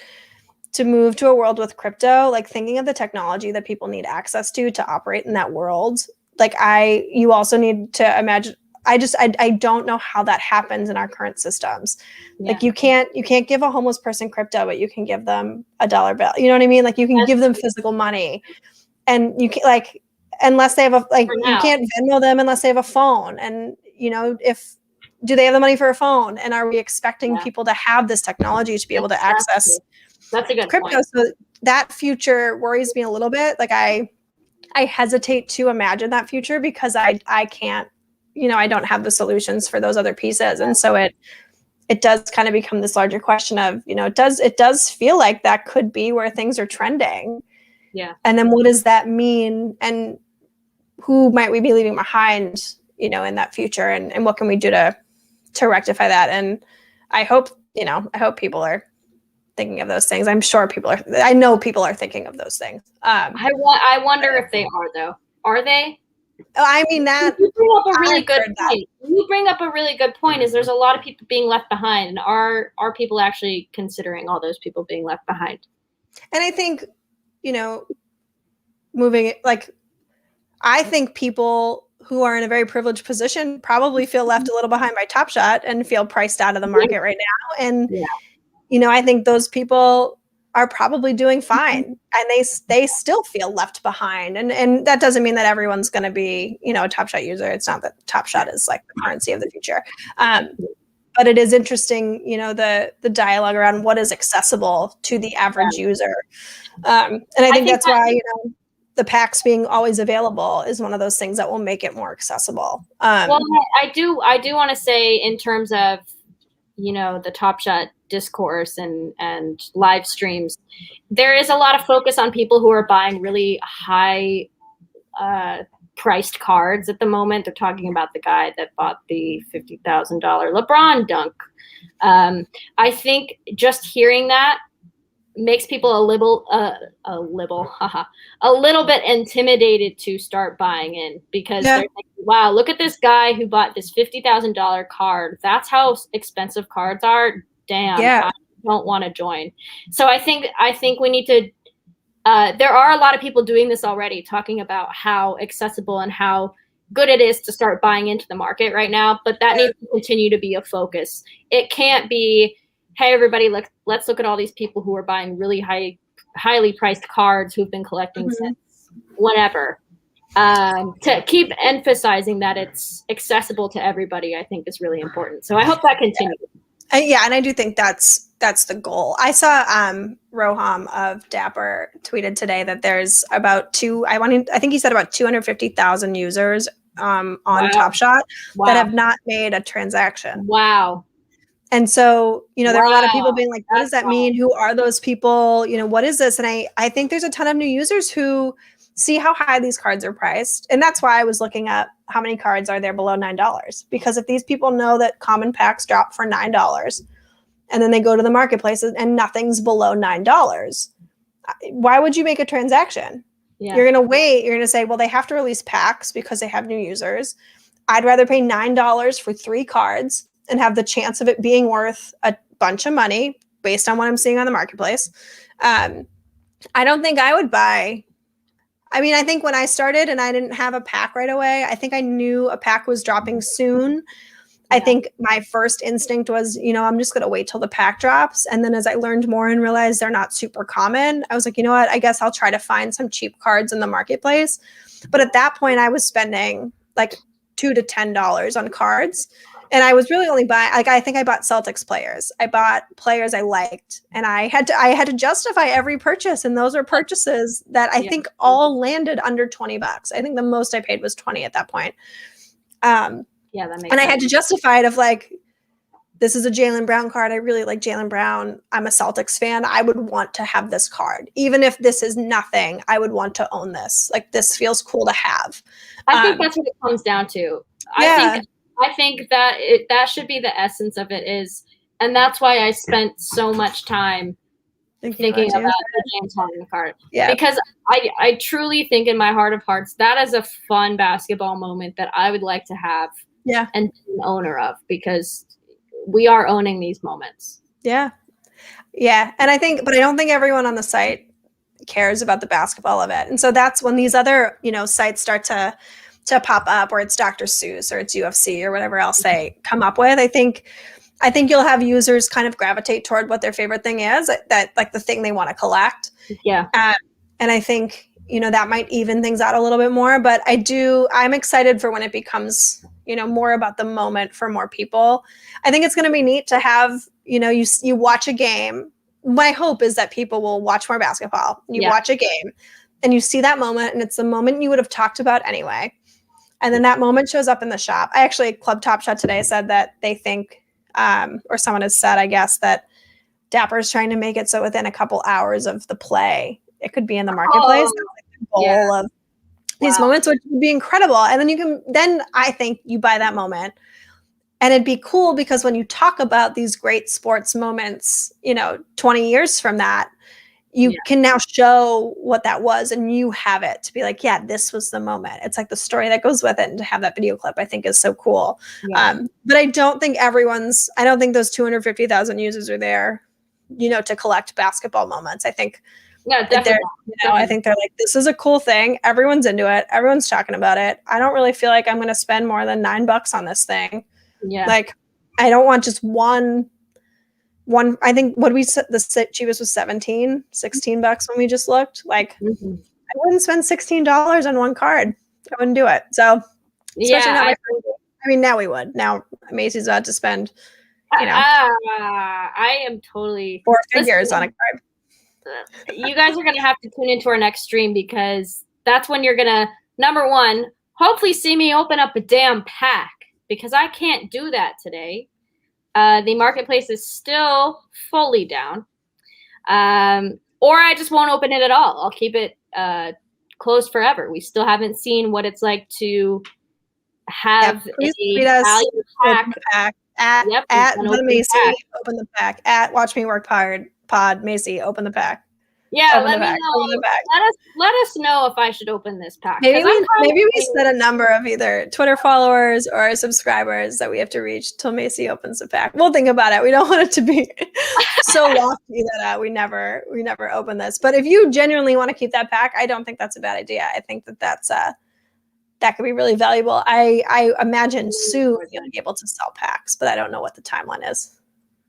to move to a world with crypto, like thinking of the technology that people need access to operate in that world. Like you also need to imagine, I don't know how that happens in our current systems. Yeah. Like you can't give a homeless person crypto, but you can give them a dollar bill. You know what I mean? Like you can give them physical money, and you can, like, unless they have you can't Venmo them unless they have a phone. And, you know, do they have the money for a phone? And are we expecting people to have this technology to be able to access that's a good crypto? point. So that future worries me a little bit. Like I hesitate to imagine that future because I can't, you know, I don't have the solutions for those other pieces. And so it does kind of become this larger question of, you know, it does feel like that could be where things are trending. Yeah. And then what does that mean? And who might we be leaving behind, you know, in that future? And what can we do to rectify that? And I hope people are thinking of those things. I'm sure I know people are thinking of those things. I wonder if they are, though. Are they? I mean, that you bring up a really good point. You bring up a really good point. Is there's a lot of people being left behind, and are people actually considering all those people being left behind? And I think, you know, I think people who are in a very privileged position probably feel left a little behind by Top Shot and feel priced out of the market right now. And, you know, I think those people are probably doing fine, and they still feel left behind. And that doesn't mean that everyone's going to be, you know, a Top Shot user. It's not that Top Shot is like the currency of the future. But it is interesting, you know, the dialogue around what is accessible to the average user. And I think that's why, you know, the packs being always available is one of those things that will make it more accessible. Well, I do want to say, in terms of, you know, the Top Shot discourse and live streams, there is a lot of focus on people who are buying really high priced cards at the moment. They're talking about the guy that bought the $50,000 LeBron dunk. I think just hearing that makes people a little bit intimidated to start buying in, because they're like, wow, look at this guy who bought this $50,000 card. That's how expensive cards are. Damn, I don't want to join. So I think we need to, there are a lot of people doing this already, talking about how accessible and how good it is to start buying into the market right now, but that needs to continue to be a focus. It can't be, hey, everybody, let's look at all these people who are buying really highly priced cards who've been collecting since whenever. To keep emphasizing that it's accessible to everybody, I think is really important. So I hope that continues. And I do think that's the goal. I saw Roham of Dapper tweeted today that there's about I think he said about 250,000 users on Top Shot that have not made a transaction. Wow. And so, you know, there are a lot of people being like, what does that mean? Who are those people? You know, what is this? And I think there's a ton of new users who see how high these cards are priced. And that's why I was looking at how many cards are there below $9. Because if these people know that common packs drop for $9, and then they go to the marketplace and nothing's below $9, why would you make a transaction? Yeah. You're going to wait. You're going to say, well, they have to release packs because they have new users. I'd rather pay $9 for 3 cards and have the chance of it being worth a bunch of money based on what I'm seeing on the marketplace. I don't think I would buy. I mean, I think when I started and I didn't have a pack right away, I think I knew a pack was dropping soon. I think my first instinct was, I'm just going to wait till the pack drops. And then as I learned more and realized they're not super common, I was like, you know what? I guess I'll try to find some cheap cards in the marketplace. But at that point, I was spending like $2 to $10 on cards. And I was really only buying, like, I think I bought Celtics players. I bought players I liked. And I had to justify every purchase. And those are purchases that I think all landed under $20. I think the most I paid was 20 at that point. Yeah, that makes and sense. I had to justify it of like, this is a Jaylen Brown card. I really like Jaylen Brown. I'm a Celtics fan. I would want to have this card. Even if this is nothing, I would want to own this. Like, this feels cool to have. I think that's what it comes down to. Yeah. I think that that should be the essence of it is, and that's why I spent so much time thinking about the James Harden card. Yeah. Because I truly think in my heart of hearts, that is a fun basketball moment that I would like to have. Yeah. And be an owner of, because we are owning these moments. Yeah. Yeah. And I don't think everyone on the site cares about the basketball of it. And so that's when these other, sites start to pop up, or it's Dr. Seuss or it's UFC or whatever else they come up with. I think you'll have users kind of gravitate toward what their favorite thing is, that like the thing they want to collect. Yeah. And I think, that might even things out a little bit more, but I'm excited for when it becomes, more about the moment for more people. I think it's going to be neat to have, you watch a game. My hope is that people will watch more basketball. You watch a game and you see that moment, and it's the moment you would have talked about anyway. And then that moment shows up in the shop. I actually, Club Top Shot today said that they think, or someone has said, I guess, that Dapper's trying to make it so within a couple hours of the play, it could be in the marketplace. That's like the goal of these moments, which would be incredible. And then I think you buy that moment. And it'd be cool because when you talk about these great sports moments, 20 years from that, you can now show what that was, and you have it to be like, yeah, this was the moment. It's like the story that goes with it, and to have that video clip, I think, is so cool. Yeah. But I don't think those 250,000 users are there, to collect basketball moments. I think, definitely. I think they're like, this is a cool thing. Everyone's into it. Everyone's talking about it. I don't really feel like I'm going to spend more than $9 on this thing. Yeah. Like, I don't want just one, I think what we said, the cheapest was $16 when we just looked. Like, I wouldn't spend $16 on one card. I wouldn't do it. So, now we would. Now Macy's about to spend, I am totally 4 figures on a card. You guys are going to have to tune into our next stream, because that's when you're going to, number one, hopefully see me open up a damn pack, because I can't do that today. The marketplace is still fully down. Or I just won't open it at all. I'll keep it closed forever. We still haven't seen what it's like to have a value pack. At the Macy, open the pack. At Watch Me Work Pod, Macy, open the pack. Yeah, let me know. Let us know if I should open this pack. Maybe we set a number of either Twitter followers or subscribers that we have to reach till Macy opens the pack. We'll think about it. We don't want it to be so lofty that we never open this. But if you genuinely want to keep that pack, I don't think that's a bad idea. I think that could be really valuable. I imagine soon you'll be able to sell packs, but I don't know what the timeline is.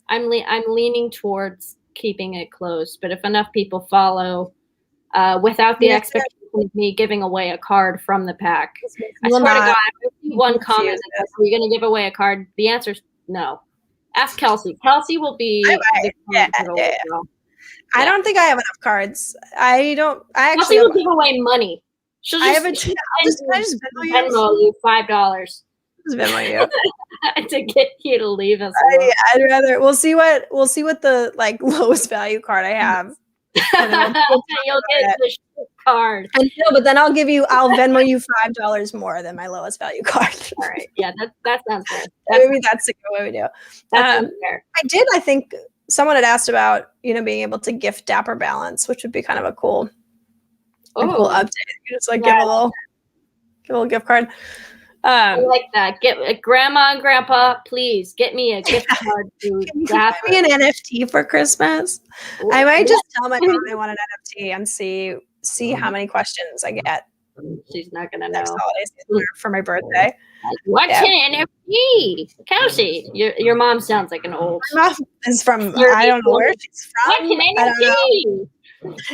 I'm leaning towards keeping it closed, but if enough people follow without the expectation of me giving away a card from the pack, I swear to God, if one comment that says, are you going to give away a card? The answer is no. Ask Kelsey. Kelsey will be I don't think I have enough cards. Kelsey will give away money. She'll just Venmo you $5. Venmo you to get you to leave us. I'd rather we'll see what the like lowest value card I have. You'll get the card. But then I'll Venmo you $5 more than my lowest value card. All right. Yeah, that sounds good. Maybe that's the way we do. Fair. I think someone had asked about, being able to gift Dapper Balance, which would be kind of a cool update. You just like give a little gift card. I like that. Get Grandma and Grandpa, please get me a gift card to Dapper. Give me an NFT for Christmas. I might just tell my mom I want an NFT and see how many questions I get She's not gonna Next know. holiday season for my birthday. What's an NFT? Kelsey, your mom sounds like an old. My mom is from, I don't know where she's from. What's an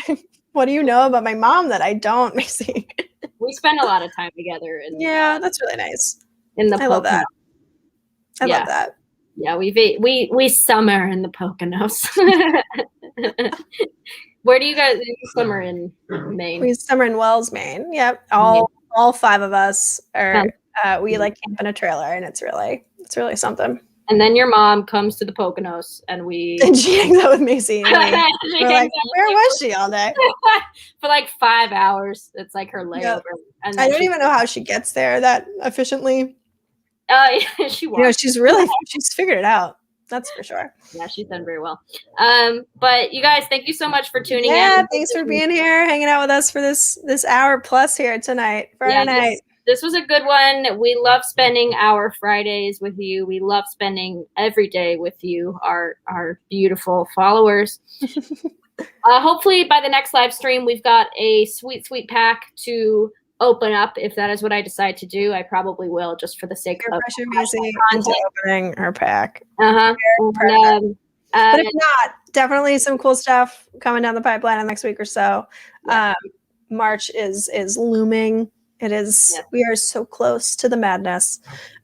NFT? What do you know about my mom that I don't, Maicy? We spend a lot of time together. Yeah, that's really nice. In the I love that. I love that. Yeah, we summer in the Poconos. Where do you guys summer in Maine? We summer in Wells, Maine. Yep, all 5 of us are. We like camp in a trailer, and it's really something. And then your mom comes to the Poconos, and she hangs out with Macy. And we're like, where was she all day? For like 5 hours. It's like her layover. Yep. And I don't even know how she gets there that efficiently. She walks. She's figured it out. That's for sure. Yeah, she's done very well. But you guys, thank you so much for tuning in. Yeah, thanks for being here, hanging out with us for this hour plus here tonight, Friday night. This was a good one. We love spending our Fridays with you. We love spending every day with you, our beautiful followers. Hopefully by the next live stream, we've got a sweet, sweet pack to open up. If that is what I decide to do, I probably will, just for the sake of pressure, Maicy, into opening her pack. But if not, definitely some cool stuff coming down the pipeline in the next week or so. Yeah. March is looming. It is. Yeah. We are so close to the madness,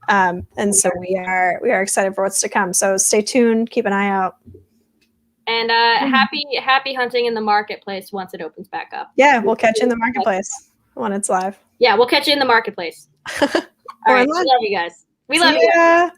and so we are excited for what's to come. So stay tuned. Keep an eye out. And happy hunting in the marketplace once it opens back up. Yeah, we'll catch you in the marketplace when it's live. Yeah, we'll catch you in the marketplace. All right, we love you guys. We love you guys.